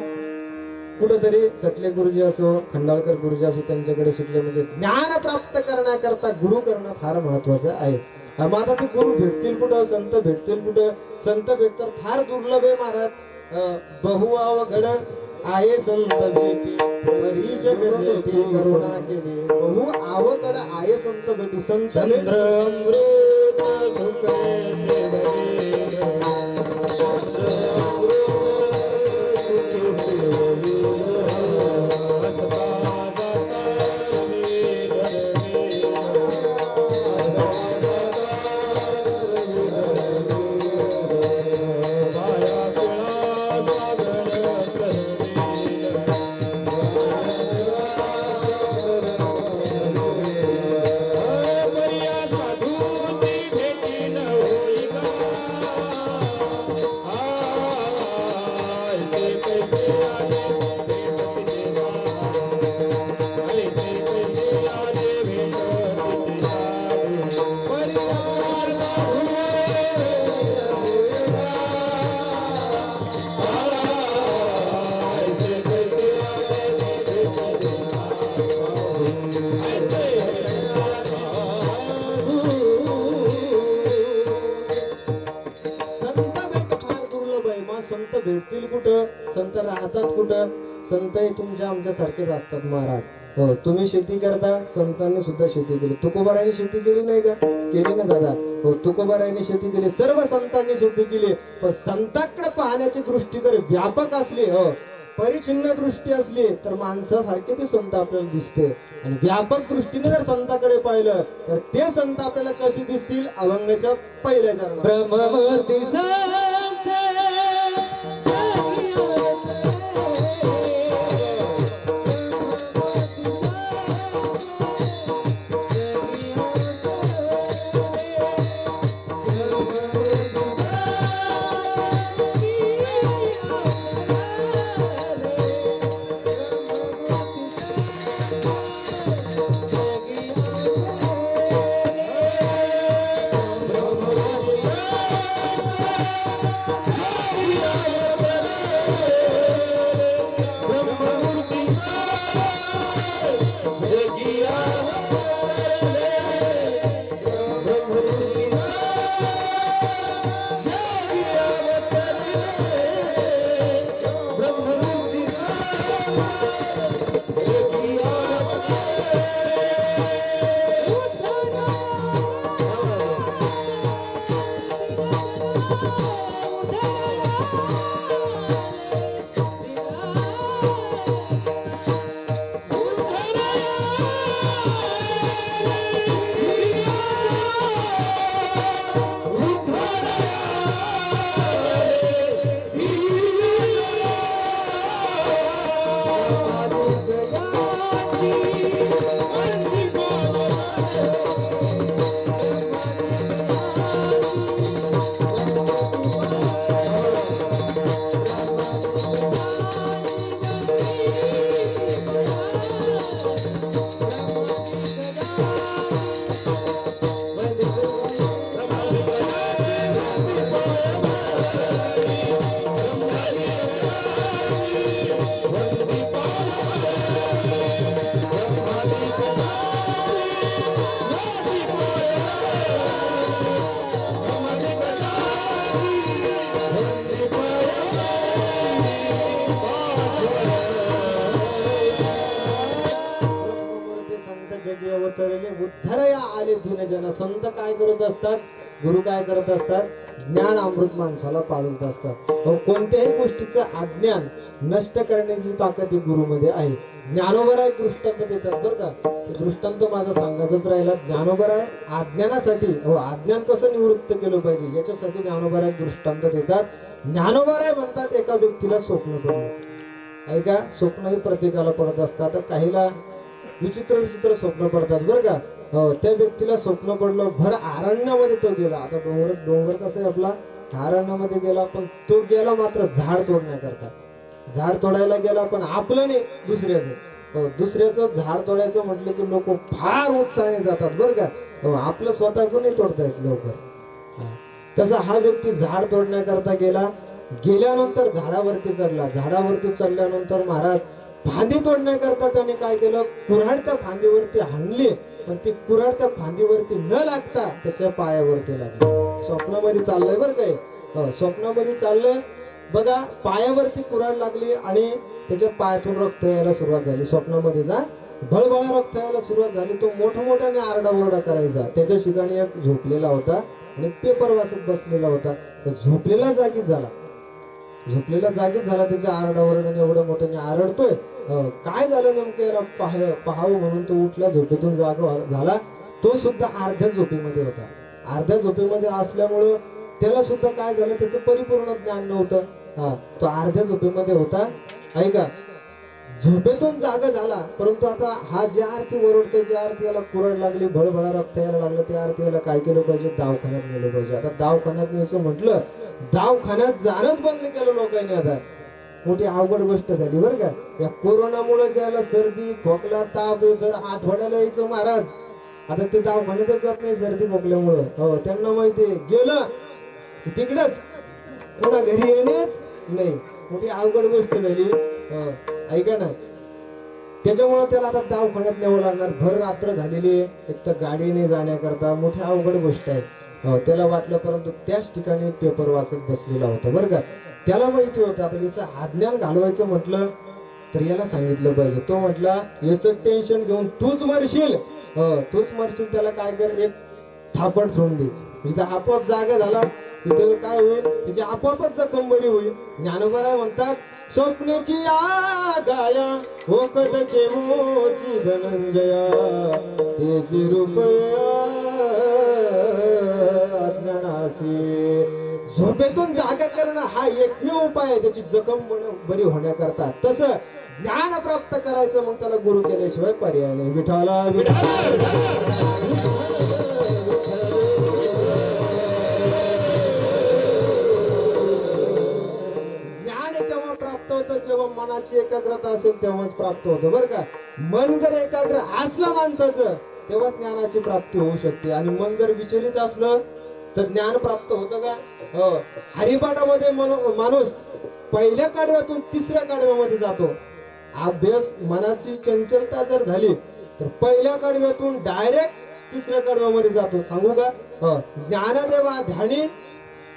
कुठेतरी सटले गुरुजी असो खंडाळकर गुरुजी असो त्यांच्याकडे शिकले. म्हणजे ज्ञान प्राप्त करण्याकरता गुरु करणं फार महत्वाचं आहे. मग आता ते गुरु भेटतील कुठं? संत भेटतील कुठं? संत भेटतात फार दुर्लभ आहे महाराज. बहुअवघड आहे संत भेटी परी जग जेठी करुणा केली. बहु अवघड आहे संत भेटी. संत चंद्र अमृत सुखे सेवली संत भेटतील कुठं? संत राहतात कुठं? संत हे तुमच्या आमच्या सारखेच असतात महाराज. हो तुम्ही शेती करता संतांनी सुद्धा शेती केली. तुकोबारायांनी शेती केली नाही का? केली ना दादा. हो तुकोबारायांनी शेती केली. सर्व संतांनी शेती केली. पण संतांकडे पाहण्याची दृष्टी जर व्यापक असली परिचिन्न दृष्टी असली तर माणसासारखे ते संत आपल्याला दिसते. आणि व्यापक दृष्टीने जर संताकडे पाहिलं तर ते संत आपल्याला कसे दिसतील? अभंगाच्या पहिल्या चरणात ब्रह्ममूर्ती मूर्ती संत जगी अवतरले उद्धरया आले दीन जन. संत काय करत असतात, गुरु काय करत असतात, ज्ञान अमृत माणसाला पाजत असतात. कोणत्याही गोष्टीचं अज्ञान नष्ट करण्याची ताकद गुरुमध्ये आहे. ज्ञानोबराय दृष्टांत देतात बरं का. ते दृष्टांत माझा सांगायचंच राहिला. ज्ञानोबराय अज्ञानासाठी अज्ञान कसं निवृत्त केलं पाहिजे याच्यासाठी ज्ञानोबराय दृष्टांत देतात. ज्ञानोबराय म्हणतात एका व्यक्तीला स्वप्न पडलं. ऐका, स्वप्न ही प्रत्येकाला पडत असतात. आता काहीला विचित्र विचित्र स्वप्न पडतात बरं का. त्या व्यक्तीला स्वप्न पडलं, भर अरण्यामध्ये तो गेला. आता डोंगर कसं आहे आपला, अरण्यामध्ये गेला, पण तो गेला मात्र झाड तोडण्याकरता. झाड तोडायला गेला, पण आपलं नाही, दुसऱ्याचं. दुसऱ्याचं झाड तोडायचं म्हटलं की लोक फार उत्साहाने जातात बरं का. आपलं स्वतःच नाही तोडता येत लवकर. तसा हा व्यक्ती झाड तोडण्याकरता गेला. गेल्यानंतर झाडावरती चढला. झाडावरती चढल्यानंतर महाराज फांदी तोडण्याकरता त्याने काय केलं, कुऱ्हाड त्या फांदीवरती हाणली, पण ती कुऱ्हाड त्या फांदीवरती न लागता त्याच्या पायावरती लागली. स्वप्नामध्ये चाललंय बरं काय. स्वप्नामध्ये चाललंय बघा, पायावरती कुऱ्हाड लागली आणि त्याच्या पायातून रक्त यायला सुरुवात झाली. स्वप्नामध्ये जा भळभळा रक्त यायला सुरुवात झाली. तो मोठमोठ्याने आरडाओरडा करायचा. त्याच्या ठिकाणी एक झोपलेला होता आणि पेपर वाचत बसलेला होता. तो झोपलेला जागीच झाला. त्याच्या आरडाओरडाने एवढं मोठ्याने आरडतोय. काय झालं नेमकं याला पाहावं म्हणून तो उठला, झोपेतून जागा झाला. तो सुद्धा अर्ध्या झोपेमध्ये होता. अर्ध्या झोपेमध्ये असल्यामुळं त्याला सुद्धा काय झालं, त्याचं परिपूर्ण ज्ञान नव्हतं. तो अर्ध्या झोपेमध्ये होता. ऐका, झोपेतून जागा झाला, परंतु आता हा ज्या आरती ओरडतोय, ज्या आरती याला कुऱ्हाड लागली, भळभळा रक्त यायला लागलं, त्या आरती याला काय केलं पाहिजे, दवाखान्यात नेलं पाहिजे. आता दवाखान्यात न्यायचं म्हटलं, दवाखान्यात जाणंच बंद केलं लोकांनी. आता मोठी अवघड गोष्ट झाली बरं का. या कोरोनामुळे ज्याला सर्दी खोकला ताप दर आठवड्याला यायचं महाराज, आता ते दवाखान्यातच जात नाही सर्दी खोकल्यामुळं. त्यांना माहिती गेलं की तिकडच, पुन्हा घरी येणेच नाही. मोठी अवघड गोष्ट झाली. ऐका ना, त्याच्यामुळे त्याला आता दवाखान्यात न्यावं लागणार. भर रात्र झालेली आहे, एक तर गाडीने जाण्याकरता मोठी अवघड गोष्ट आहे. त्याला वाटलं, परंतु त्याच ठिकाणी पेपर वाचत बसलेला होता बरं का. त्याला माहिती होतं आता याचं अज्ञान घालवायचं म्हटलं तर याला सांगितलं पाहिजे. तो म्हटला, याचं टेन्शन घेऊन तूच मरशील. त्याला काय कर, एक थापड सोडून दे, म्हणजे आपोआप जागा झाला की ते काय होईल, त्याची आपोआपच जखम बरी होईल. ज्ञानोबराय म्हणतात, स्वप्नेची गाया ओकदचे मोची धनंजया, तेची रूप अज्ञानासी. झोपेतून जागा करणं हा एकमेव उपाय आहे त्याची जखम बरी होण्याकरता. तसं ज्ञान प्राप्त करायचं, मग त्याला गुरु केल्याशिवाय पर्याय नाही. विठाला केव्हा प्राप्त होतं, जेव्हा मनाची एकाग्रता असेल तेव्हाच प्राप्त होतं बरं का. मन जर एकाग्र असलं माणसाचं, तेव्हाच ज्ञानाची प्राप्ती होऊ शकते. आणि मन जर विचलित असलं तर ज्ञान प्राप्त होतं का. हरिपाठामध्ये माणूस पहिल्या काढव्यातून तिसऱ्या काढव्यामध्ये जातो. अभ्यास मनाची चंचलता जर झाली तर पहिल्या काढव्यातून डायरेक्ट तिसऱ्या काढव्यामध्ये जातो. सांगू का, ज्ञानदेवा ध्यानी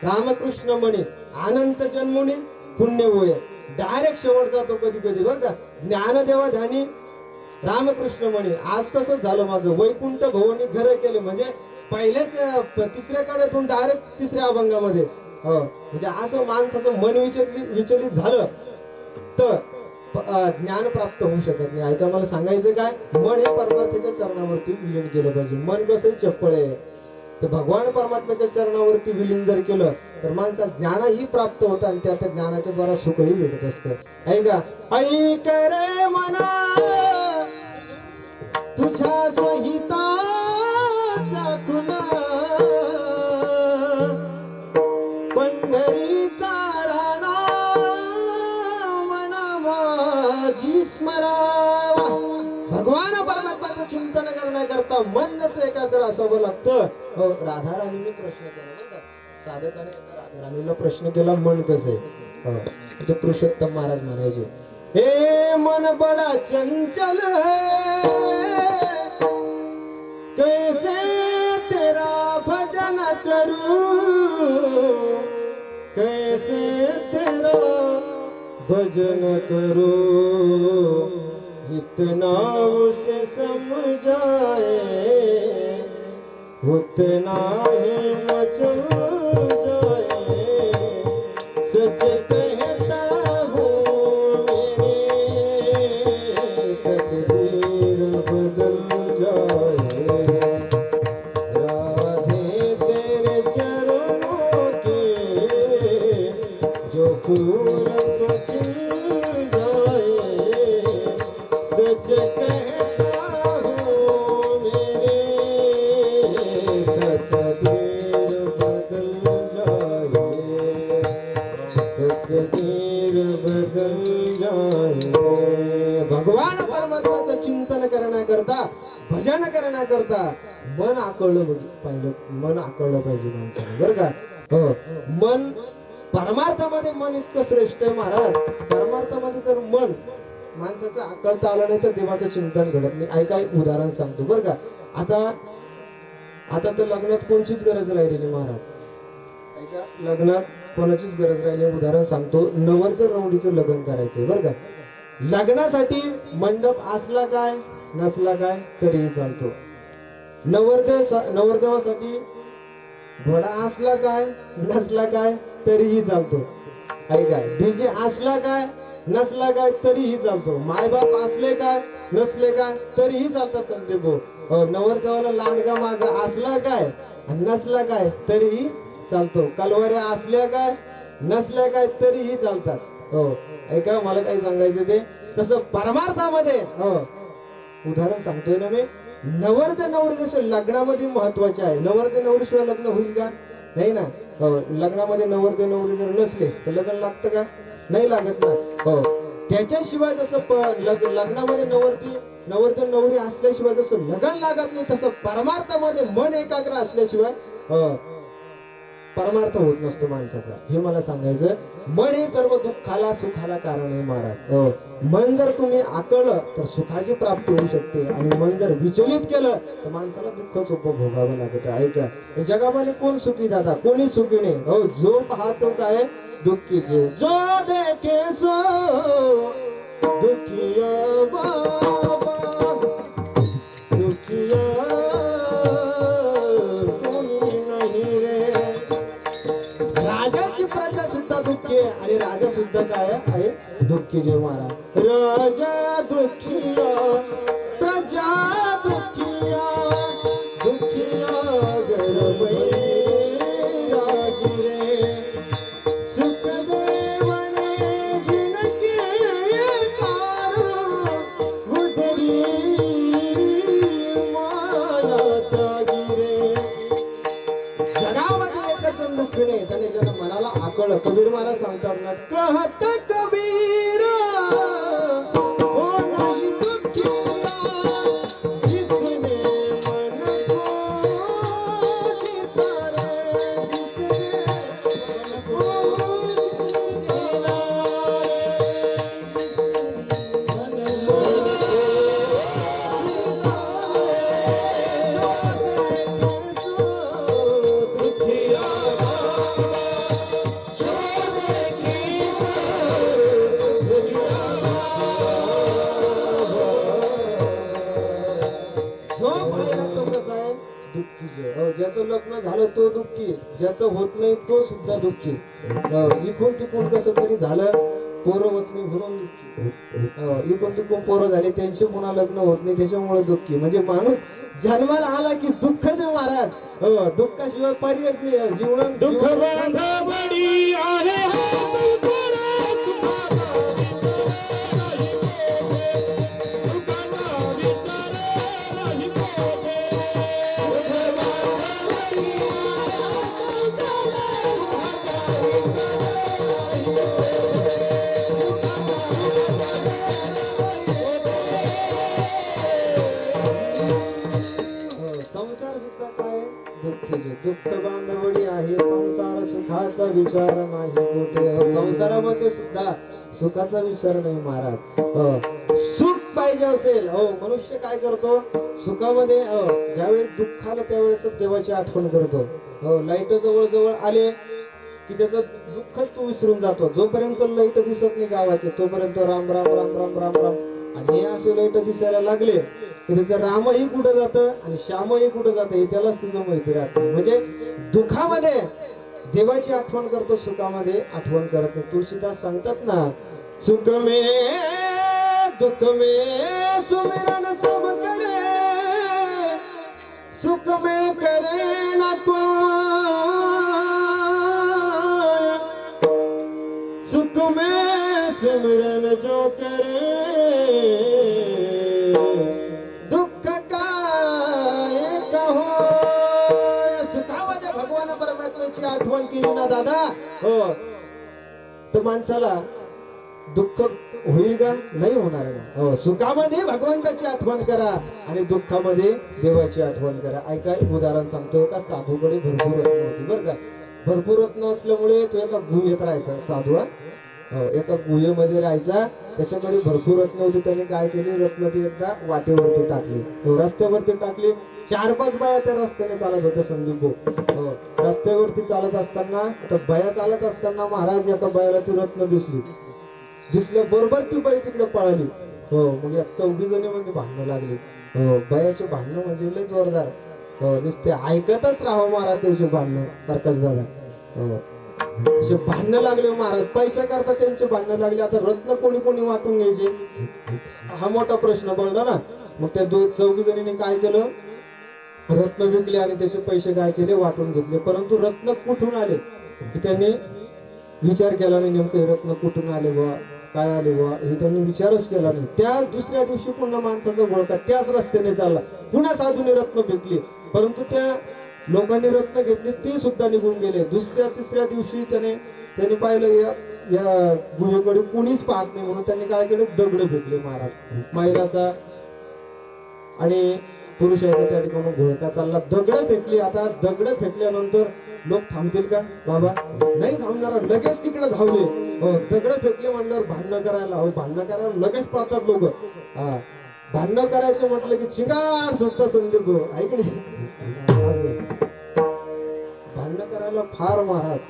रामकृष्ण म्हणे अनंत जन्मोनी पुण्य होय, डायरेक्ट शेवट जातो कधी कधी बरं का. ज्ञानदेवा ध्यानी रामकृष्ण म्हणे. आज तसंच झालं माझं. वैकुंठ भवनी घर केले, म्हणजे पहिल्याच तिसऱ्या काढ्यातून डायरेक्ट तिसऱ्या अभंगामध्ये. म्हणजे असं माणसाचं मन विचलित झालं तर ज्ञान प्राप्त होऊ शकत नाही. ऐका, मला सांगायचं काय, मन हे परमार्थाच्या चरणावरती विलीन केलं पाहिजे. मन कसं चप्पळ आहे, तर भगवान परमात्म्याच्या चरणावरती विलीन जर केलं तर माणसाला ज्ञानही प्राप्त होतं आणि त्या ज्ञानाच्या द्वारा सुखही भेटत असतं. ऐका, ऐक रे मना तुझ्या स्वहिताचा खुना, पंढरीचा राणा जी स्मरावा. भगवान परमात्माचं चिंतन करण्याकरता मन जसं एकाग्र असावं लागतं. हो, राधाराणीने प्रश्न केला बरं का. साधकाने राधाराणीला प्रश्न केला, मन कसं आहे. हो, ते पुरुषोत्तम महाराज म्हणायचे, हे मन बडा चंचल है, कैसे तेरा भजन करूं, कैसे तेरा भजन करूं, इतना उसे समझाए उतना ही मचल जाए. सच कहता हूँ मेरी तकदीर बदल जाए. राधे तेरे चरणों के जो फूल तो खिल जाए. सच कहता हूँ मेरे तकदीर बदल जाए. तकदीर बदल जाए. भगवान परमात्माचं चिंतन करण्याकरता, भजन करण्याकरता मन आकळलं पाहिलं, मन आकळलं पाहिजे माणसाने बरं का. हो, मन परमार्थामध्ये मन इतकं श्रेष्ठ आहे महाराज. परमार्थामध्ये जर मन माणसाचं आकळता आलं नाही तर देवाचं चिंतन घडत नाही. ऐका, एक उदाहरण सांगतो बरं का. आता तर लग्नात कोणचीच गरज राहिलेली महाराज. ऐका, लग्नात कोणाचीच गरज राहिली. उदाहरण सांगतो, नवरदेव नवरीचं लग्न करायचंय बरं का. लग्नासाठी मंडप असला काय नसला काय तरीही चालतो. नवरदेवासाठी घोडा असला काय नसला काय तरीही चालतो. ऐका, डीजे असला काय नसला काय तरीही चालतो. मायबाप असले काय नसले काय तरीही चालतात संदीप भाऊ. नवरदेवाला लांडगा माग असला काय नसला काय तरीही चालतो. कलवाऱ्या असल्या काय नसल्या काय तरीही चालतात. हो, ऐका, मला काय सांगायचं ते तसं परमार्थामध्ये. हो, उदाहरण सांगतोय ना मी. नवरदेव नवरी जसं लग्नामध्ये महत्वाचे आहे. नवरदेव नवरीशिवाय लग्न होईल का? नाही ना. हो, लग्नामध्ये नवरदेव नवरी जर नसले तर लग्न लागतं का? नाही लागत ना. हो, त्याच्याशिवाय जसं लग्नामध्ये नवरदेव नवरी असल्याशिवाय जसं लग्न लागत नाही, तसं परमार्थामध्ये मन एकाग्र असल्याशिवाय परमार्थ होत नसतो माणसाचा. हे मला सांगायचं. मन हे सर्व दुःखाला सुखाला कारण आहे महाराज. मन जर तुम्ही आकळलं तर सुखाची प्राप्ती होऊ शकते, आणि मन जर विचलित केलं तर माणसाला दुःखच उपभोगावं लागतं. ऐका, या जगामध्ये कोण सुखी दादा? कोणी सुखी नाही. हो, जो पाहतो काय दुःखी, जो देखे सो दुखिया बाबा, सुखिया प्रजा सुद्धा दुःखी आहे, आणि राजा सुद्धा काय आहे? दुःखी. जे मारा राजा दुःखिया, प्रजा दुःखिया, दुःखिया गरबई रागिरे. सुखदेवने जिनके कारण उदरी माया त्यागिरे. जगामध्ये एकच दुःखी नाही, त्याने ज्याला मनाला आकळ. कबीर महाराज सांगतात ना, कहत कबीर हो नाही दुःखिया, जिसने मन को जीता रे, जिसने मन को जीता ज्याचं लग्न झालं तो दुःखी, ज्याचं होत नाही तो सुद्धा दुःखी. इकून तिकून कसं तरी झालं, पोरं होत नाही म्हणून दुःखी. इकून तिकून पोरं झाले, त्यांचे पुन्हा लग्न होत नाही त्याच्यामुळे दुःखी. म्हणजे माणूस जन्माला आला की दुःख जे महाराज. दुःखाशिवाय पर्यायच नाही. जीवन दुःख बाधा बडी आहे सुखाचा विचार नाही कुठे. संसारामध्ये सुद्धा सुखाचा विचार नाही महाराज. सुख पाहिजे असेल मनुष्य काय करतो सुखामध्ये ज्यावेळेस दुःख आलं त्यावेळेस देवाची आठवण करतो. लाईट जवळ जवळ आले की त्याचं दुःखच तो विसरून जातो. जोपर्यंत लाईट दिसत नाही गावाचे तोपर्यंत राम राम राम राम राम राम. आणि हे असे लाईट दिसायला लागले की त्याचं रामही कुठं जातं आणि श्यामही कुठं जातं हे त्यालाच तिचं माहिती राहते. म्हणजे दुःखामध्ये देवाची आठवण करतो, सुखामध्ये आठवण करत नाही. तुळशीदास सांगतात ना, सुख में दुःख में सुमिरन सम करे, सुख में करे न कोई, सुख में सुमिरन जो करे, दुःख काय कहो. सुखामध्ये भगवान परमात्म्याची आठवण केली ना दादा तर माणसाला दुःख होईल का? नाही होणार ना. सुखामध्ये भगवंताची आठवण करा आणि दुःखामध्ये देवाची आठवण करा. ऐका एक उदाहरण सांगतो. एका साधूकडे भरपूर रत्न होती बरं का. भरपूर रत्न असल्यामुळे तो एका गुहेत राहायचा साधू. एका गुहेमध्ये राहायचा. त्याच्याकडे भरपूर रत्न होती. त्याने काय केली रत्न ती एकदा वाटेवरती टाकली, रस्त्यावरती टाकली. 4-5 बाया त्या रस्त्याने चालत होत्या संदीप भाऊ. रस्त्यावरती चालत असताना आता बाया चालत असताना महाराज एका बायाला ती रत्न दिसल्या बरोबर ती बाई तिकडे पळाली. मग या 4 जणी म्हणजे भांडणं लागली. बायाचे भांडणं म्हणजे लय जोरदार. नुसते ऐकतच राहावं महाराज त्याचे भांडणं. प्रकाश दादा असे भांडणं लागले महाराज. पैसा करता त्यांचे भांडणं लागले. आता रत्न कोणी कोणी वाटून घ्यायचे हा मोठा प्रश्न पडला ना. मग त्या 4 जणींनी काय केलं, रत्न विकले आणि त्याचे पैसे काय केले वाटून घेतले. परंतु रत्न कुठून आले हे त्यांनी विचार केला नाही. नेमकं हे रत्न कुठून आले बा, काय आले बा हे त्यांनी विचारच केला नाही. त्या दुसऱ्या दिवशी पुन्हा माणसाचा घोळका त्याच रस्त्याने चालला. पुन्हा साधूने रत्न फेकली, परंतु त्या लोकांनी रत्न घेतली ती सुद्धा निघून गेले. दुसऱ्या-तिसऱ्या दिवशी त्याने पाहिलं या गुहेकडे कुणीच पाहत नाही म्हणून त्यांनी काय केलं दगड फेकले महाराज. महिलाचा आणि पुरुषाचा त्या ठिकाणी घोळका चालला. दगड फेकली. आता दगड फेकल्यानंतर लोक थांबतील का बाबा? नाही थांबणार. लगेच तिकडे धावले. दगड फेकले म्हणल्यावर भांडणं करायला भांडणं करायला लगेच पळतात लोक. भांडणं करायचं म्हटलं की चिंगाट सुटता संदीप ऐकले. भांडणं करायला फार महाराज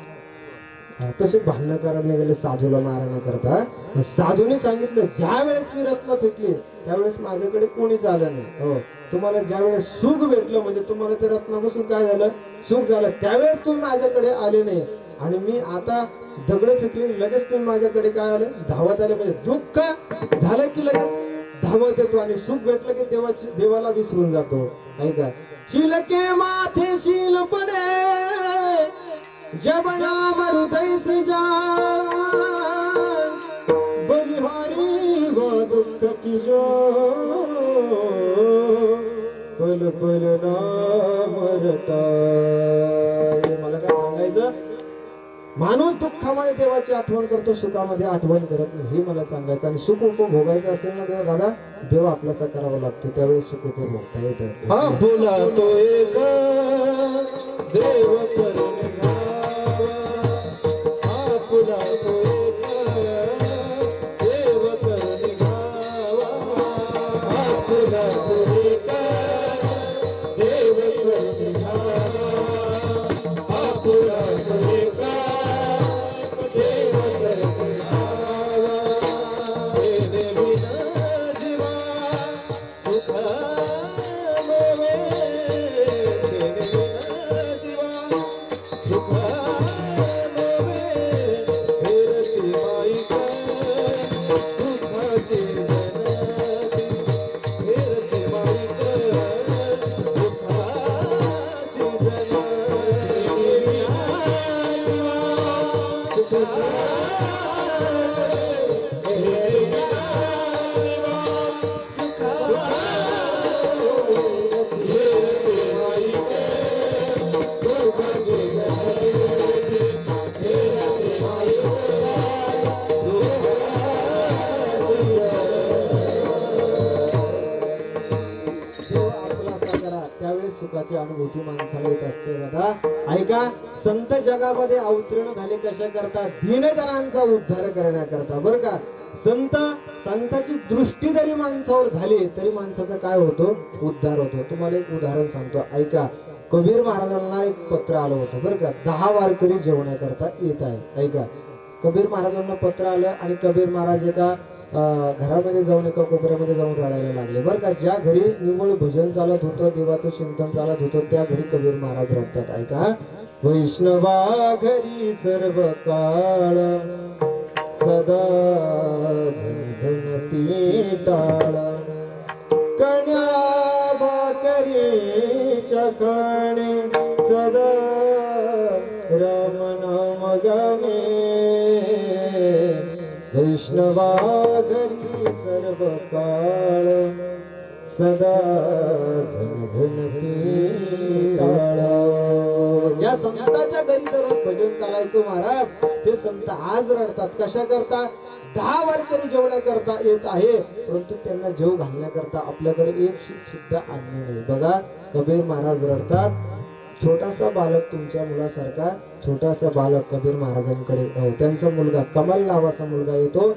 तसे भांडणं करायला गेले साधूला मारणं करता. साधूने सांगितलं ज्या वेळेस मी रत्न फेकली त्यावेळेस माझ्याकडे कोणीच आलं नाही. तुम्हाला ज्या वेळेस सुख भेटलं म्हणजे तुम्हाला ते रत्नापासून काय झालं सुख झालं त्यावेळेस तुम्ही माझ्याकडे आले नाही. आणि मी आता दगड फेकले लगेच तुम्ही माझ्याकडे काय आले धावत आले. म्हणजे दुःख झालं की लगेच धावत येतो आणि सुख भेटलं की देवाला विसरून जातो. ऐका, शील के माथे शील पडे जब नाम हृदय से जाए, बलिहारी वो दुख की जो पल पल नाम रटाए. मला काय सांगायचं, माणूस दुःखामध्ये देवाची आठवण करतो, सुखामध्ये आठवण करत नाही हे मला सांगायचं. आणि सुख उपभोगायचं असेल ना देव दादा, देव आपल्यासा करावा लागतो त्यावेळेस सुख उपभोगता येतं. हा बोला तो एक देव करून पुला तो एक देव करून गावा. पुला तो एक देव करून गावा. पुला तो एक देव करून गावा. देणे विना जीवा सुख मोहे. देणे विना जीवा सुख सुखाची अनुभूती माणसाला येत असते दादा ऐका संत जगामध्ये अवतीर्ण झाले कशा करता दीनजनांचा उद्धार करण्याकरता बरं का संताची दृष्टी जरी माणसावर झाली तरी माणसाचा काय होतो उद्धार होतो तुम्हाला एक उदाहरण सांगतो ऐका कबीर महाराजांना एक पत्र आलं होतं बरं का 10 वारकरी जेवण्याकरता येत आहे ऐका कबीर महाराजांना पत्र आलं आणि कबीर महाराज एका घरामध्ये जाऊन एका कोपऱ्यामध्ये जाऊन रडायला लागले बरं का ज्या घरी निव्वळ भजन चालत होतं देवाचं चिंतन चालत होतं त्या घरी कबीर महाराज रडतात ऐका वैष्णवा घरी सर्व काळ सदा झणझणती टाळ कण्या भाकरीच्या खाणे सदा राम नाम गाणे वैष्णवा घरी सर्व काळ सदा झणझणती टाळ ज्या संताच्या घरी दररोज भजन चालायचं महाराज ते संत आज रडतात कशा करता 10 वारकरी जेवण्याकरता येत आहे परंतु त्यांना जेव घालण्याकरता आपल्याकडे एक शीत सुद्धा आणले नाही बघा कबीर महाराज रडतात छोटासा बालक तुमच्या मुलासारखा छोटासा बालक कबीर महाराजांकडे त्यांचा मुलगा कमल नावाचा मुलगा येतो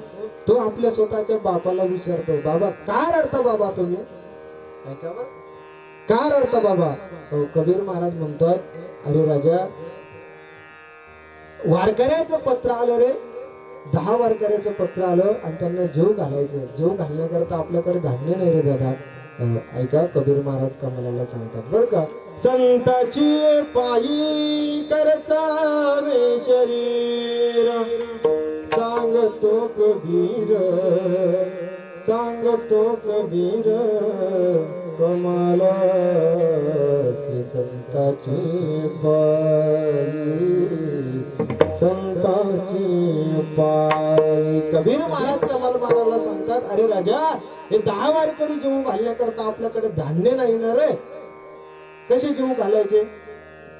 तो आपल्या स्वतःच्या बापाला विचारतो बाबा का रडता बाबा तुम्ही ऐका बा का रडता बाबा कबीर महाराज म्हणतात अरे राजा वारकऱ्याचं पत्र आलं रे 10 वारकऱ्याचं पत्र आलं आणि त्यांना जेव घालायचं जेव घालण्याकरता आपल्याकडे धान्य नाही रे दादा ऐका कबीर महाराज कमलाला सांगतात बर का संताची पायी करचावे शरीर सांगतो कबीर कमाला श्री संताची पायी कबीर महाराज कमाल महाराजला सांगतात अरे राजा हे 10 वारकरी जेवू घालण्याकरता आपल्याकडे धान्य नाही ना रे कसे जेवू घालायचे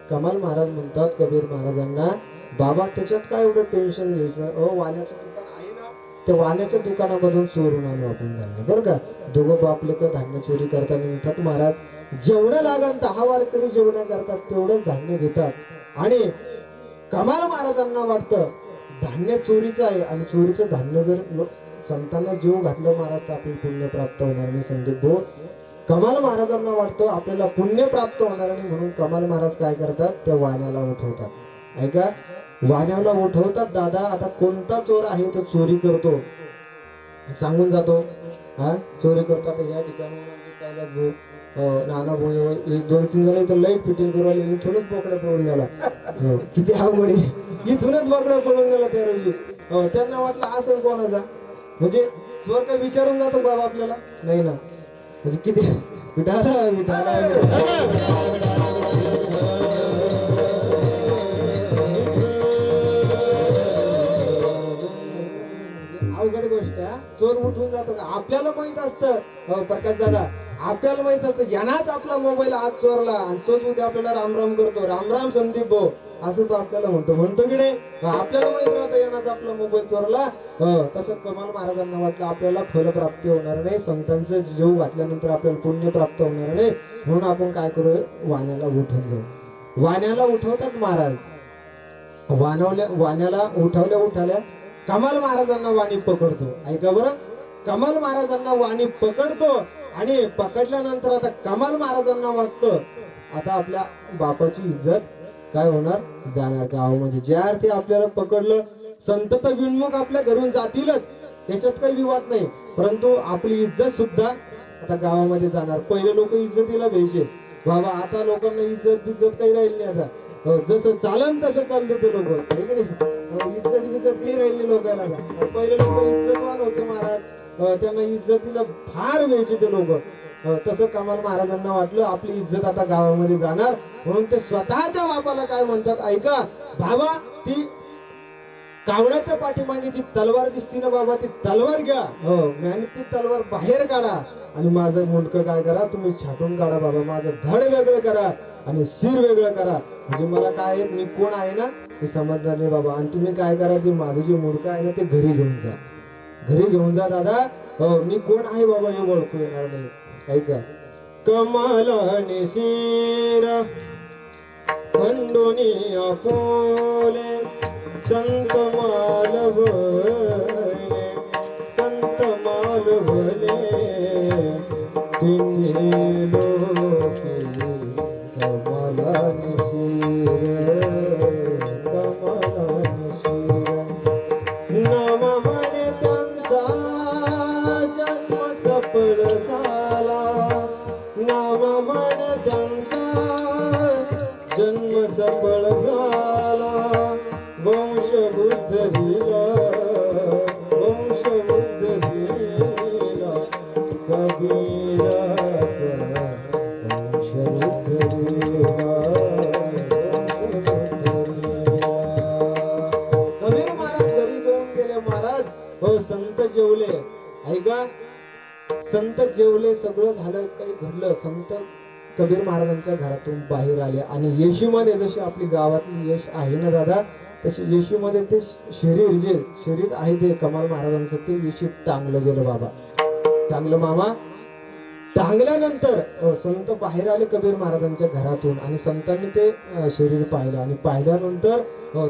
कमाल महाराज म्हणतात कबीर महाराजांना बाबा त्याच्यात काय एवढं टेन्शन घ्यायचं वाण्याचं दुकान आहे ना त्या वाण्याच्या दुकानामधून चोरून आणू आपण धान्य बरं का दोघं बापले का धान्य चोरी करता निघतात महाराज जेवढं लागन 10 वारकरी जेवढ्या करतात तेवढंच धान्य घेतात आणि कमाल महाराजांना वाटतं धान्य चोरीचं आहे आणि चोरीचं धान्य जर संतांना जीव घातलं महाराज तर आपल्याला पुण्य प्राप्त होणार नाही संदीप भाऊ कमाल महाराजांना वाटतं आपल्याला पुण्य प्राप्त होणार नाही म्हणून कमाल महाराज काय करतात त्या वाण्याला उठवतात ऐका वाण्याला उठवतात दादा आता कोणता चोर आहे तो चोरी करतो सांगून जातो हा चोरी करतो आता या ठिकाणी कैलास भाऊ नाना भाऊ 1-2-3 जण इथं लाईट फिटिंग करू आले इथूनच बोकड्या पळून गेला किती अवघड इथूनच बोकड्या पळून गेला त्या रोजी त्यांना वाटलं असं कोणाचा म्हणजे चोर काय विचारून जातो बाबा आपल्याला नाही ना म्हणजे किती विठाला अवघड गोष्ट आहे चोर उठून जातो का आपल्याला माहित असतं प्रकाश दादा आपल्याला माहित असतं यानाच आपला मोबाईल आज चोरला आणि तोच उद्या आपल्याला रामराम करतो रामराम संदीप भाऊ असं तो आपल्याला म्हणतो की नाही आपल्याला माहित राहतं यानाच आपला मोबाईल चोरला तसं कमाल महाराजांना वाटलं आपल्याला फलप्राप्ती होणार नाही संतांचं जीव घातल्यानंतर आपल्याला पुण्य प्राप्त होणार नाही म्हणून आपण काय करू वाण्याला उठून जाऊ वाण्याला उठवतात महाराज वाण्याला उठवल्या कमाल महाराजांना वाणी पकडतो ऐका बरं कमाल महाराजांना वाणी पकडतो आणि पकडल्यानंतर आता कमाल महाराजांना वाटतं आता आपल्या बापाची इज्जत काय होणार जाणार गावामध्ये ज्या अर्थी आपल्याला पकडलं संत तर विनमुख आपल्या घरून जातीलच याच्यात काही विवाद नाही परंतु आपली इज्जत सुद्धा आता गावामध्ये जाणार पहिले लोक इज्जतीला भ्यायचे बाबा आता लोकांना इज्जत काही राहील नाही आता जसं चालन तसं चालते ते लोक इज्जत काही राहिली लोकांना पहिले लोक इज्जतवान होते महाराज त्यांना इज्जतीला फार व्हायचे ते लोक तसं कमाल महाराजांना वाटलं आपली इज्जत आता गावामध्ये जाणार म्हणून ते स्वतःच्या बापाला काय म्हणतात ऐका बाबा ती कावड्याच्या पाठीमागे जी तलवार दिसती ना बाबा ती तलवार घ्या आणि ती तलवार बाहेर काढा आणि माझं मुंडकं काय करा तुम्ही छाटून काढा बाबा माझं धड वेगळं करा आणि शिर वेगळं करा म्हणजे मला काय मी कोण आहे ना हे समजणार नाही बाबा आणि तुम्ही काय करा ते माझं जे मुंडकं आहे ना ते घरी घेऊन जा दादा मी कोण आहे बाबा हे ओळखू येणार नाही ऐका कमलाने शिर खंडोनी आपोले संत मालवले संत मालवले तिन्ही लोके कमलाने शिर नाम म्हणे त्यांचा जन्म सफळ झाला नाम म्हणे त्यांचा जन्म सफळ झाला वंश बुद्ध दिला वंश बुद्ध दिला कबीराचा वंश बुद्ध दिला कबीर महाराज घरी घेऊन गेले महाराज हो संत जेवले ऐका संत जेवले सगळं झालं काही घडलं संत कबीर महाराजांच्या घरातून बाहेर आले आणि येशीमध्ये जशी आपली गावातली यश आहे ना दादा तसे येशीमध्ये ते शरीर आहे ते कमाल महाराजांचं ते येशी टांगलं गेलं बाबा टांगलं मामा टांगल्यानंतर संत बाहेर आले कबीर महाराजांच्या घरातून आणि संतांनी ते शरीर पाहिलं आणि पाहिल्यानंतर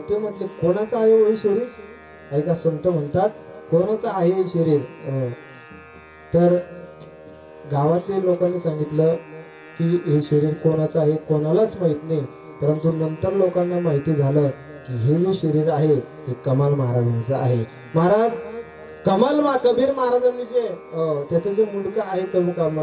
ते म्हटले कोणाचं आहे हे शरीर ऐका संत म्हणतात कोणाचं आहे हे शरीर तर गावातल्या लोकांनी सांगितलं की हे शरीर कोणाचं आहे कोणालाच माहित नाही परंतु नंतर लोकांना माहिती झालं की हे जे शरीर आहे हे कमाल महाराजांचं आहे महाराज कबीर महाराजांनी जे त्याचं जे मुंडकं आहे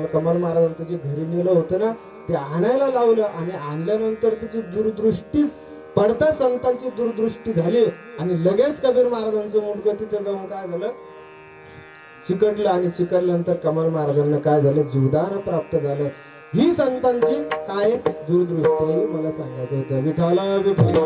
कमाल महाराजांचं जे घरी नेलं होतं ना ते आणायला लावलं आणि आणल्यानंतर त्याची दूरदृष्टीच पडता संतांची दूरदृष्टी झाली आणि लगेच कबीर महाराजांचं मुंडकं तिथे जाऊन काय झालं चिकटलं आणि चिकटल्यानंतर कमाल महाराजांना काय झालं जीवदान प्राप्त झालं ही संतांची काय दूरदृष्टी मला सांगायचं होतं विठाला विठाला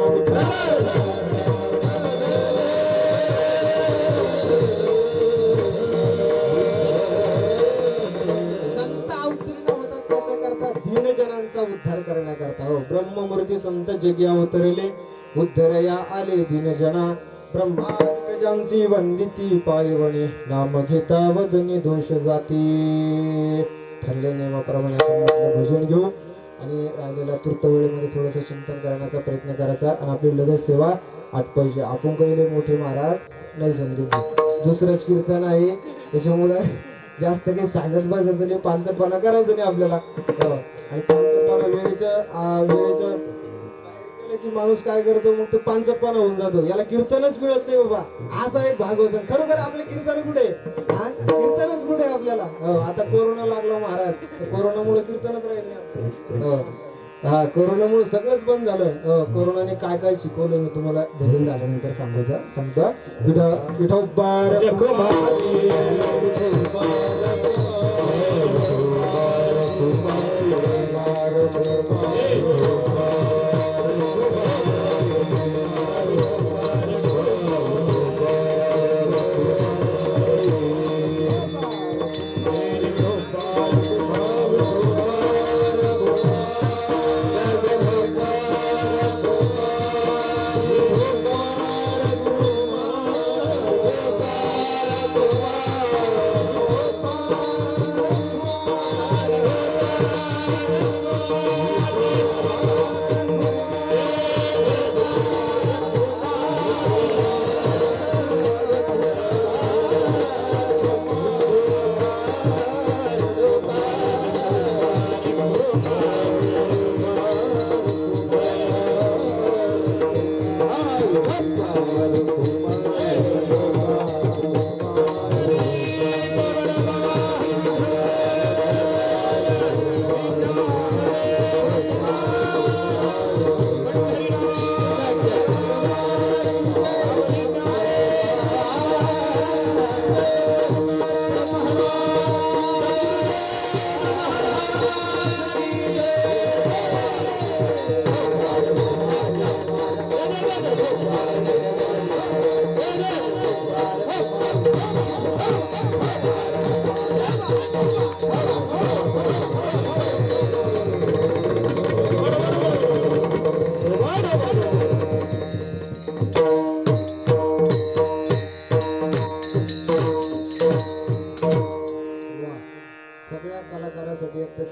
संत अवतीर्ण होतात कशा करता दीनजनांचा उद्धार करण्याकरता हो ब्रह्ममूर्ती संत जगी अवतरले उद्धरया आले दीनजना ब्रह्मादिकजांची वंदिती पायवणे नाम घेता वदनी दोष जाती ठरले नियमाप्रमाणे आपण म्हटलं भजन घेऊ आणि राहिलेल्या तूर्त वेळेमध्ये थोडंसं चिंतन करण्याचा प्रयत्न करायचा आणि आपली लगेच सेवा आटपायची आपण कहिले मोठे महाराज नाही संदीप दुसरंच कीर्तन आहे त्याच्यामुळे जास्त काही सांगत बसायचं नाही पांचटपणा करायचं नाही आपल्याला आणि पांचटपणा वेळेच्या की माणूस काय करतो मग तो पांचटपणा होऊन जातो याला कीर्तनच मिळत नाही बाबा असा एक भाग होता खरोखर आपले कीर्तन कुठे कीर्तनच कुठे आपल्याला आता कोरोना लागला महाराज कोरोनामुळे कीर्तनच राहिले हा कोरोनामुळे सगळंच बंद झालं कोरोनाने काय काय शिकवलं मी तुम्हाला भजन झाल्यानंतर सांगतो विठोबार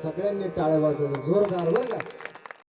सगळ्यांनी टाळ्या वाजवायचं जोरदार बरं का.